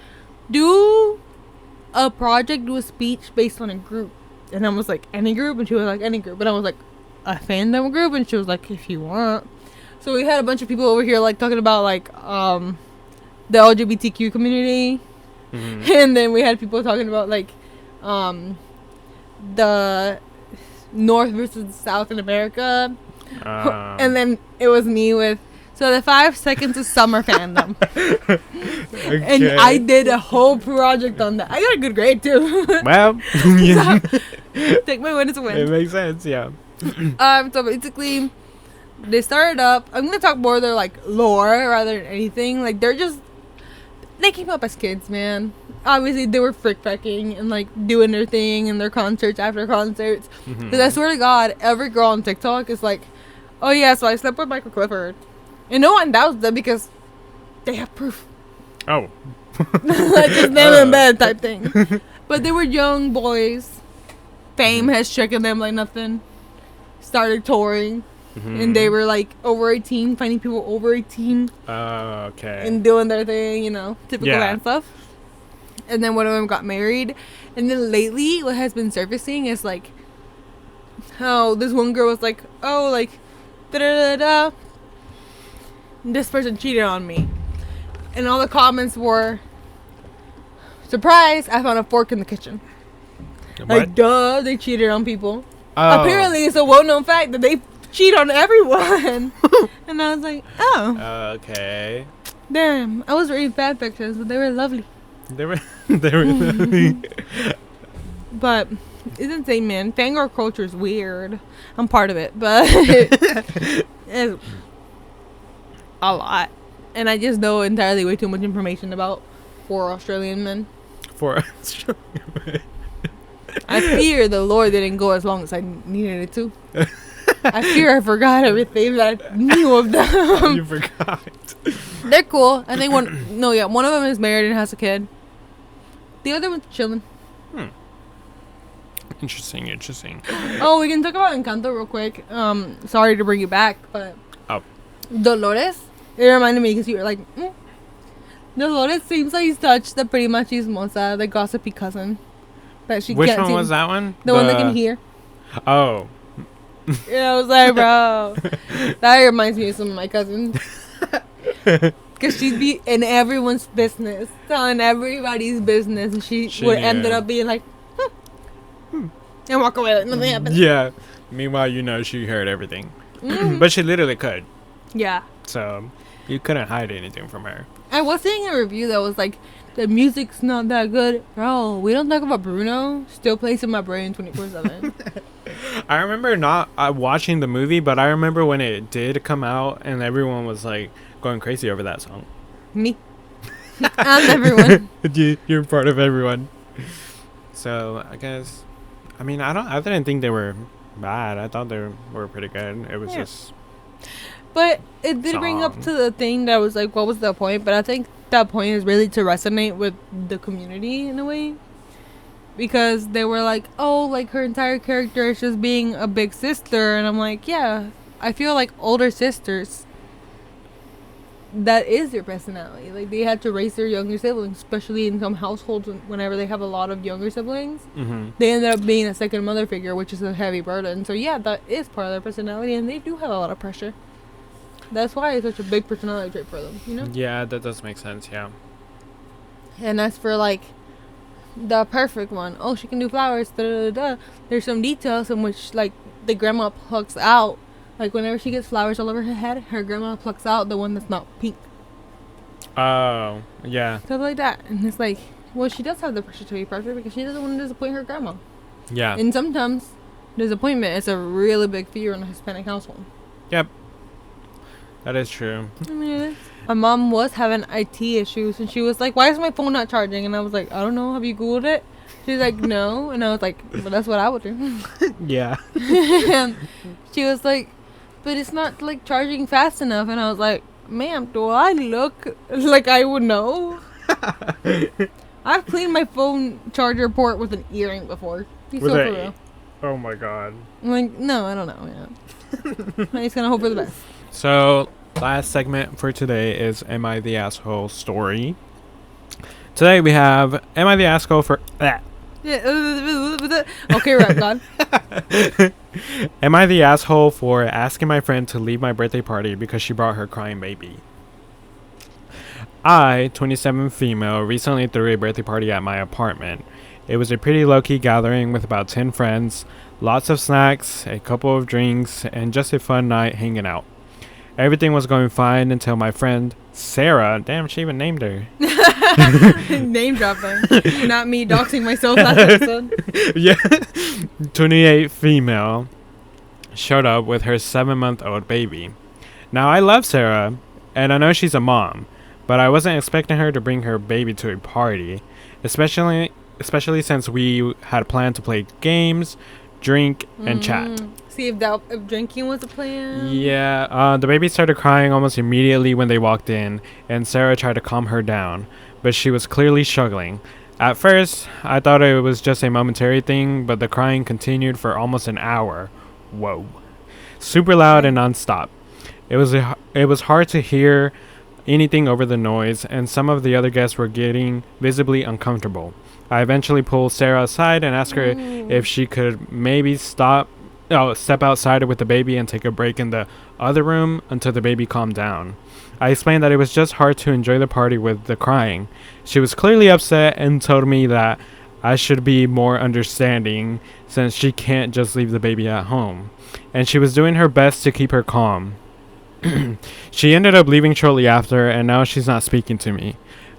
do a speech based on a group. And I was like, any group? And she was like, any group. And I was like, a fandom group? And she was like, if you want. So we had a bunch of people over here like talking about like the LGBTQ community. And then we had people talking about like the North versus South in America. And then it was me with the 5 Seconds of Summer fandom. Okay. And I did a whole project on that. I got a good grade too. Well, yeah. So, take my win as a win. It makes sense, yeah. So basically, they started up. I'm gonna talk more of their like lore rather than anything. Like they're just they came up as kids, man. Obviously, they were frick-fracking and, like, doing their thing and their concerts after concerts. Because I swear to God, every girl on TikTok is like, oh, yeah, so I slept with Michael Clifford. And no one doubts them because they have proof. Oh. Like, just them in bed type thing. But they were young boys. Fame has stricken them like nothing. Started touring. And they were like over 18, finding people over 18. Okay. And doing their thing, you know, typical band stuff. And then one of them got married. And then lately, what has been surfacing is like, oh, this one girl was like, oh, like, da da da da. This person cheated on me. And all the comments were, surprise, I found a fork in the kitchen. What? Like, duh, they cheated on people. Oh. Apparently, it's a well-known fact that they cheat on everyone. And I was like, oh. Okay. Damn, I was reading fan pictures, but they were lovely. They were lovely. But it's insane, man. Fangirl culture is weird. I'm part of it, but it's a lot. And I just know entirely way too much information about 4 Australian men. 4 Australian men. I fear the Lord didn't go as long as I needed it to. I fear I forgot everything that I knew of them. You forgot. They're cool. I think one of them is married and has a kid. The other one's chilling. Interesting. Oh, we can talk about Encanto real quick. Sorry to bring you back, but Dolores, it reminded me because you were like, Dolores seems like such the pretty much chismosa, the gossipy cousin. That she Which can't one seem, was that one? The one that can hear. Oh. Yeah, I was like, bro. That reminds me of some of my cousins. Because she'd be in everyone's business, telling everybody's business, and she would ended up being like, and walk away like nothing happened. Yeah. Meanwhile, you know, she heard everything. But she literally could. Yeah. So, you couldn't hide anything from her. I was seeing a review that was like, the music's not that good. Bro, we don't talk about Bruno. Still plays in my brain 24/7. I remember not watching the movie, but I remember when it did come out and everyone was like going crazy over that song. Me. I'm everyone. You're part of everyone. So I guess, I mean, I didn't think they were bad. I thought they were pretty good. It was just. But it did bring up to the thing that was like, what was the point? But I think that point is really to resonate with the community in a way. Because they were like, oh, like her entire character is just being a big sister. And I'm like, yeah, I feel like older sisters, that is their personality. Like they had to raise their younger siblings, especially in some households whenever they have a lot of younger siblings. They end up being a second mother figure, which is a heavy burden. So yeah, that is part of their personality, and they do have a lot of pressure. That's why it's such a big personality trait for them, you know? Yeah, that does make sense, yeah. And as for like the perfect one, oh, she can do flowers, da da da. There's some details in which like the grandma plucks out. Like whenever she gets flowers all over her head, her grandma plucks out the one that's not pink. Oh, yeah. Stuff like that. And it's like, well, she does have the pressure to be perfect because she doesn't want to disappoint her grandma. Yeah. And sometimes disappointment is a really big fear in a Hispanic household. Yep. That is true. I mean, it is. My mom was having IT issues, and she was like, why is my phone not charging? And I was like, I don't know. Have you Googled it? She's like, no. And I was like, well, that's what I would do. Yeah. And she was like, but it's not, like, charging fast enough. And I was like, ma'am, do I look like I would know? I've cleaned my phone charger port with an earring before. He's so for real. Oh, my God. I'm like, no, I don't know. Yeah. I'm just going to hope for the best. So, last segment for today is Am I the Asshole story. Today we have Am I the Asshole for... Okay, right, God. Am I the asshole for asking my friend to leave my birthday party because she brought her crying baby? I, 27 female, recently threw a birthday party at my apartment. It was a pretty low-key gathering with about 10 friends, lots of snacks, a couple of drinks, and just a fun night hanging out. Everything was going fine until my friend Sarah, damn, she even named her. Name dropping. Not me doxing myself last episode. Yeah. 28 female showed up with her 7-month-old baby. Now, I love Sarah, and I know she's a mom, but I wasn't expecting her to bring her baby to a party, especially since we had planned to play games, drink, and chat. See if drinking was a plan. Yeah, the baby started crying almost immediately when they walked in, and Sarah tried to calm her down, but she was clearly struggling. At first, I thought it was just a momentary thing, but the crying continued for almost an hour. Whoa. Super loud and nonstop. It was hard to hear anything over the noise, and some of the other guests were getting visibly uncomfortable. I eventually pulled Sarah aside and asked her if she could maybe step outside with the baby and take a break in the other room until the baby calmed down. I explained that it was just hard to enjoy the party with the crying. She was clearly upset and told me that I should be more understanding since she can't just leave the baby at home. And she was doing her best to keep her calm. She ended up leaving shortly after, and now she's not speaking to me.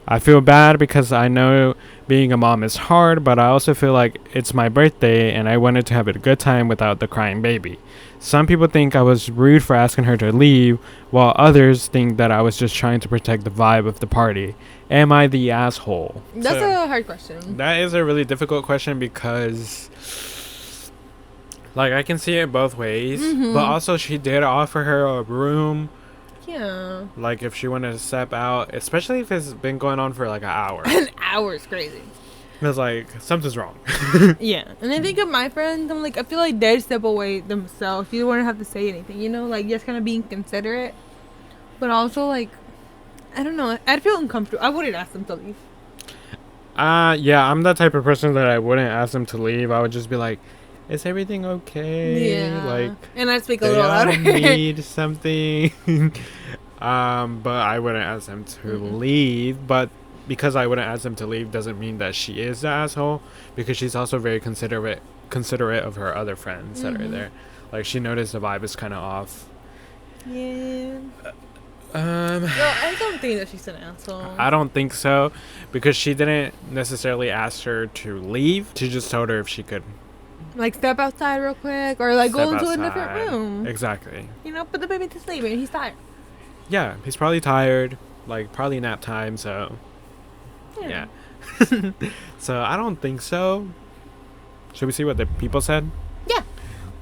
I feel bad because I know being a mom is hard, but I also feel like it's my birthday and I wanted to have a good time without the crying baby. Some people think I was rude for asking her to leave, while others think that I was just trying to protect the vibe of the party. Am I the asshole? That's a hard question. That is a really difficult question because, like, I can see it both ways, but also she did offer her a room. Yeah. Like, if she wanted to step out, especially if it's been going on for like an hour. An hour is crazy. It's like, something's wrong. Yeah. And I think of my friends, I'm like, I feel like they'd step away themselves. You don't want to have to say anything, you know? Like, just kind of being considerate. But also, like, I don't know. I'd feel uncomfortable. I wouldn't ask them to leave. Yeah, I'm that type of person that I wouldn't ask them to leave. I would just be like, is everything okay? Yeah. Like, and I'd speak a little louder. need something. But I wouldn't ask them to leave. But because I wouldn't ask them to leave doesn't mean that she is the asshole, because she's also very considerate of her other friends that are there. Like, she noticed the vibe is kind of off. Yeah. Well, I don't think that she's an asshole. I don't think so, because she didn't necessarily ask her to leave. She just told her if she could, like, step outside real quick, or like go into a different room. Exactly. You know, put the baby to sleep and he's tired. Yeah, he's probably tired, like probably nap time, so yeah. So I don't think so. Should we see what the people said? Yeah.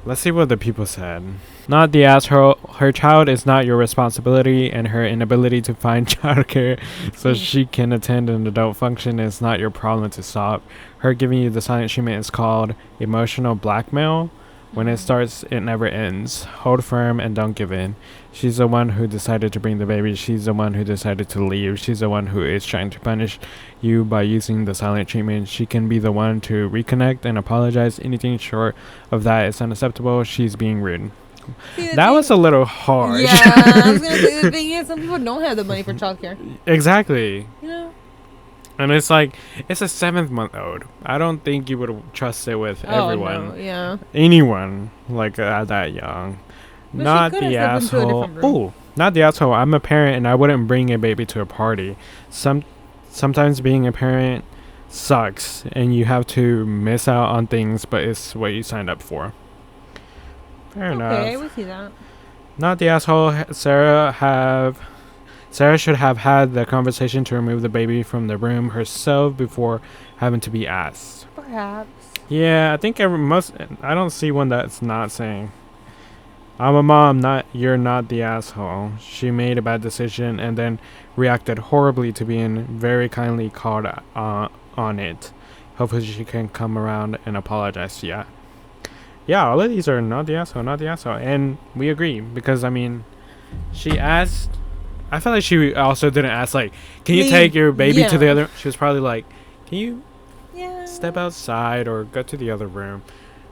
Let's see what the people said. Not the asshole. Her child is not your responsibility, and her inability to find childcare so she can attend an adult function is not your problem to solve. Her giving you the silent treatment is called emotional blackmail. When it starts, it never ends. Hold firm and don't give in. She's the one who decided to bring the baby. She's the one who decided to leave. She's the one who is trying to punish you by using the silent treatment. She can be the one to reconnect and apologize. Anything short of that is unacceptable. She's being rude. See, that was a little hard. Yeah, I was gonna say, the thing is, some people don't have the money for childcare. Exactly. You know? And it's like, it's a 7-month-old. I don't think you would trust it with everyone. No, yeah. Anyone, like, that young. But not the asshole. Oh, not the asshole. I'm a parent and I wouldn't bring a baby to a party. Sometimes being a parent sucks and you have to miss out on things, but it's what you signed up for. Fair enough. Okay, we see that. Not the asshole. Sarah should have had the conversation to remove the baby from the room herself before having to be asked. Perhaps. Yeah, I think I don't see one that's not saying, I'm a mom, you're not the asshole. She made a bad decision and then reacted horribly to being very kindly called on it. Hopefully she can come around and apologize. Yeah, all of these are not the asshole. And we agree, because, I mean, she asked, I feel like she also didn't ask, like, can you take your baby to the other? She was probably like, can you step outside or go to the other room?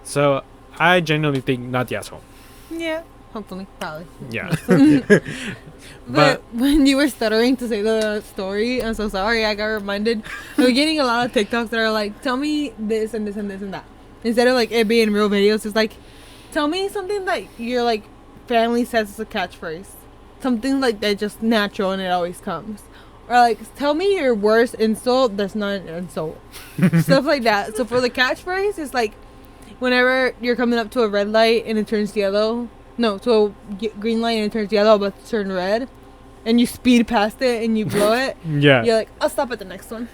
So I genuinely think not the asshole. Yeah, hopefully, probably. Yeah. but when you were stuttering to say the story, I'm so sorry, I got reminded. We're getting a lot of TikToks that are like, tell me this and this and this and that. Instead of, like, it being real videos, it's like, tell me something that your, like, family says is a catchphrase. Something like that, just natural and it always comes. Or, like, tell me your worst insult that's not an insult. Stuff like that. So for the catchphrase, it's like, whenever you're coming up to a red light and it turns yellow, no, to a green light and it turns yellow but it turns red, and you speed past it and you blow it, Yeah. you're like, I'll stop at the next one.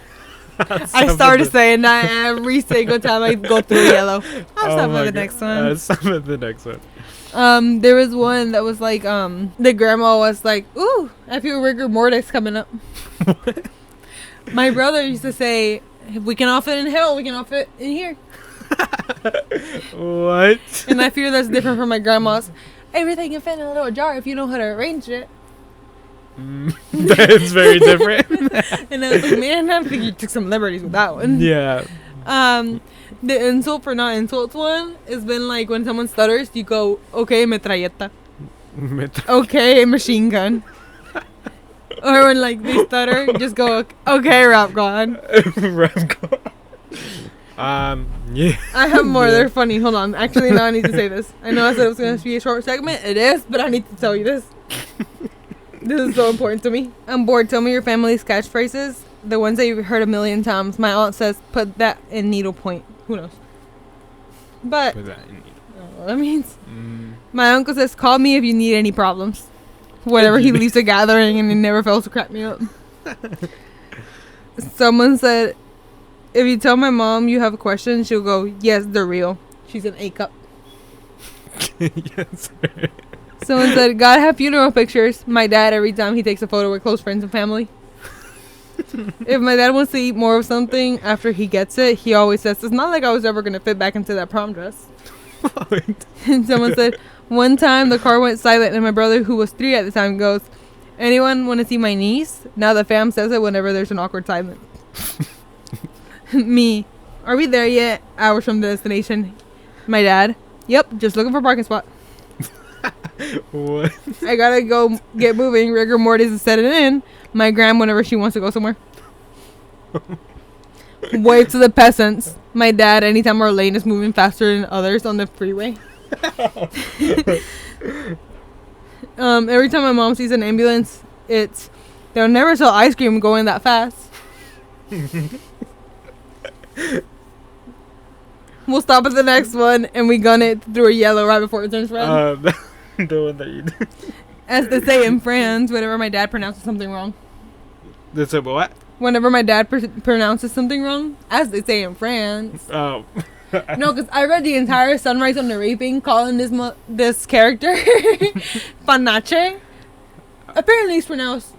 I started saying that every single time I go through yellow. I'll stop at the next one. Stop at the next one. There was one that was like, the grandma was like, ooh, I feel rigor mortis coming up. My brother used to say, if we can all fit in hell, we can all fit in here. What? And I fear that's different from my grandma's. Everything can fit in a little jar if you know how to arrange it. That's very different. And I was like, man, I think you took some liberties with that one. Yeah. The insult for not insults one has been like when someone stutters, you go, okay, metralleta. Okay, machine gun. Or when like they stutter, just go, okay, rap god. Yeah. I have more. Yeah. They're funny. Hold on. Actually, now I need to say this. I know I said it was going to be a short segment. It is, but I need to tell you this. This is so important to me. I'm bored. Tell me your family's catchphrases. The ones that you've heard a million times. My aunt says, put that in needlepoint. Who knows? But, Put that in. I don't know what that means. My uncle says, call me if you need any problems. Whenever he leaves a gathering and he never fails to crack me up. Someone said, if you tell my mom you have a question, she'll go, yes, they're real. She's an A cup. Yes. Someone said, gotta have funeral pictures. My dad, every time he takes a photo with close friends and family. If my dad wants to eat more of something after he gets it, he always says, it's not like I was ever going to fit back into that prom dress. And someone said, one time the car went silent and my brother, who was 3 at the time, goes, anyone want to see my niece? Now the fam says it whenever there's an awkward silence. Me, are we there yet? Hours from the destination. My dad, yep, just looking for a parking spot. What? I gotta go get moving. Rigor mortis is setting in. My gram whenever she wants to go somewhere. Wave to the peasants. My dad, anytime our lane is moving faster than others on the freeway. Every time my mom sees an ambulance, it's, they'll never sell ice cream going that fast. We'll stop at the next one and we gun it through a yellow right before it turns red. The one that you do. As they say in France, whenever my dad pronounces something wrong. That's a what? Whenever my dad pronounces something wrong, as they say in France. Oh. No, because I read the entire Sunrise on the Reaping calling this character panache. Apparently it's pronounced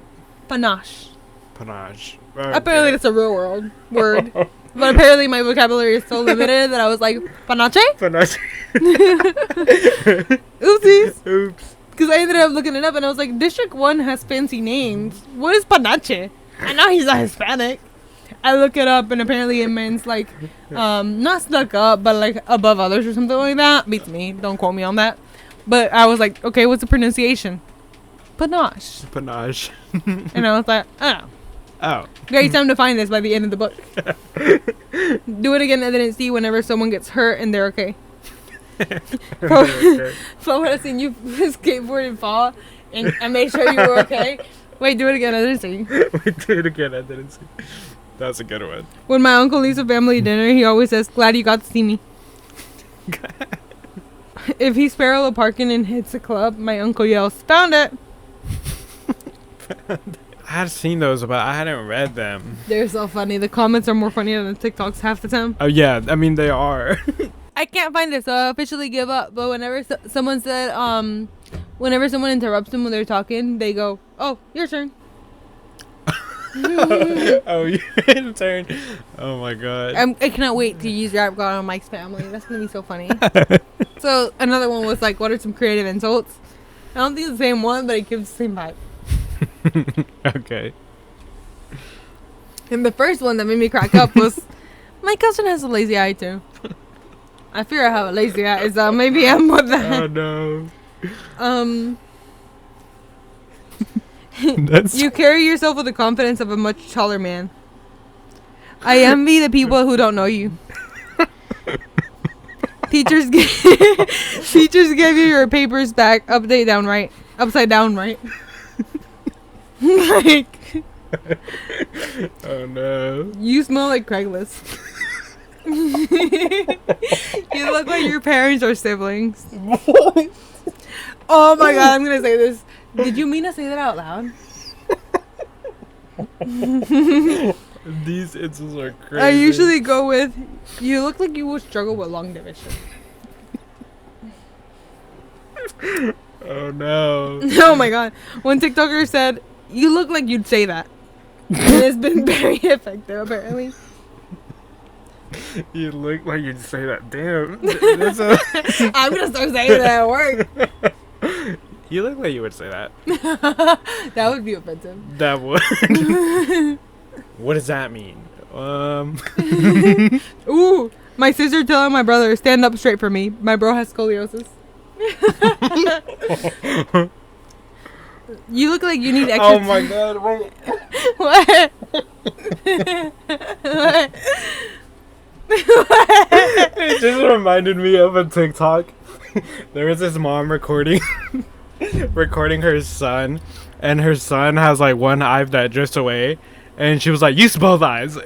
panache. Panache. Apparently that's a real word. But apparently my vocabulary is so limited that I was like, panache? Panache. Oopsies. Oops. Because I ended up looking it up and I was like, District 1 has fancy names. What is panache? I know he's not Hispanic. I look it up and apparently it means like, not stuck up, but like above others or something like that. Beats me. Don't quote me on that. But I was like, okay, what's the pronunciation? Panache. Panache. And I was like, oh. Oh. Great time to find this by the end of the book. Do it again and then see whenever someone gets hurt and they're okay. So when I seen you skateboard and fall and I made sure you were okay. Wait, do it again. I didn't see. Wait, do it again. I didn't see. That's a good one. When my uncle leaves a family dinner, he always says, glad you got to see me. If he's parallel parking and hits a club, my uncle yells, found it. I had seen those, but I hadn't read them. They're so funny. The comments are more funny than the TikToks half the time. Oh, yeah. I mean, they are. I can't find it, so I officially give up. But whenever someone said, whenever someone interrupts them when they're talking, they go, oh, your turn. Oh, your turn. Oh, my God. I cannot wait to use Rap God on Mike's family. That's going to be so funny. So another one was like, what are some creative insults? I don't think it's the same one, but it gives the same vibe. Okay. And the first one that made me crack up was, my cousin has a lazy eye too. I fear I have a lazy eye, so maybe I'm with that. Oh, no. You carry yourself with the confidence of a much taller man. I envy the people who don't know you. Teachers give you your papers back upside down right. Like, oh no. You smell like Craigslist. You look like your parents are siblings. What? Oh my God, I'm gonna say this. Did you mean to say that out loud? These insults are crazy. I usually go with, you look like you would struggle with long division. Oh no. Oh my god. One TikToker said, you look like you'd say that. And it's been very effective, apparently. You look like you'd say that. Damn. That's a I'm gonna start saying that at work. You look like you would say that. That would be offensive. That would. What does that mean? Ooh, my sister telling my brother, stand up straight for me. My bro has scoliosis. You look like you need extra. Oh my god, wait. What? What? It just reminded me of a TikTok. There was this mom recording her son, and her son has like one eye that drifts away, and she was like, use both eyes.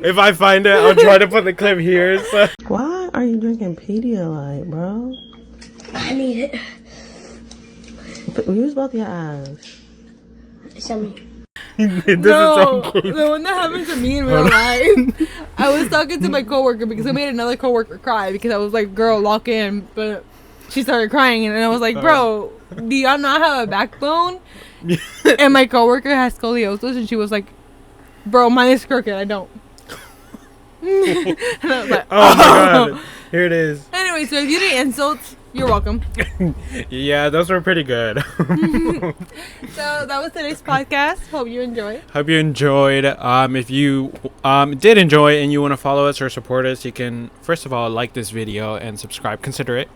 If I find it, I'll try to put the clip here. So. Why are you drinking Pedialyte, bro? I need it. Use both your eyes. Show me. No, the one that happened to me in real life. I was talking to my coworker because I made another coworker cry because I was like, girl, lock in. But she started crying, and I was like, bro, do y'all not have a backbone? And my coworker has scoliosis, and she was like, bro, mine is crooked, I don't. And I was like, Oh my god. Here it is. Anyway, so if you need insults, you're welcome. Yeah, those were pretty good. So that was today's podcast. Hope you enjoyed. Hope you enjoyed. If you did enjoy and you want to follow us or support us, you can first of all like this video and subscribe. Consider it.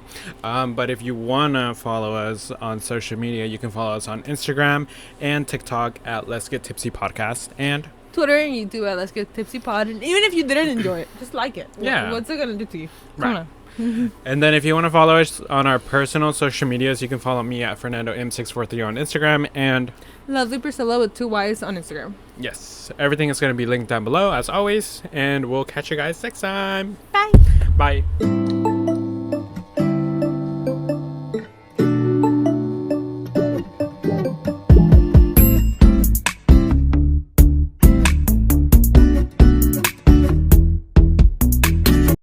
But if you want to follow us on social media, you can follow us on Instagram and TikTok at Let's Get Tipsy Podcast and Twitter and YouTube at Let's Get Tipsy Pod. And even if you didn't enjoy it, just like it. Yeah. What's it gonna do to you? Right. Come on. And then if you want to follow us on our personal social medias, you can follow me at Fernando M643 on Instagram and Lovely Priscilla with 2 Y's on Instagram. yes, everything is going to be linked down below as always, and we'll catch you guys next time. Bye. Bye.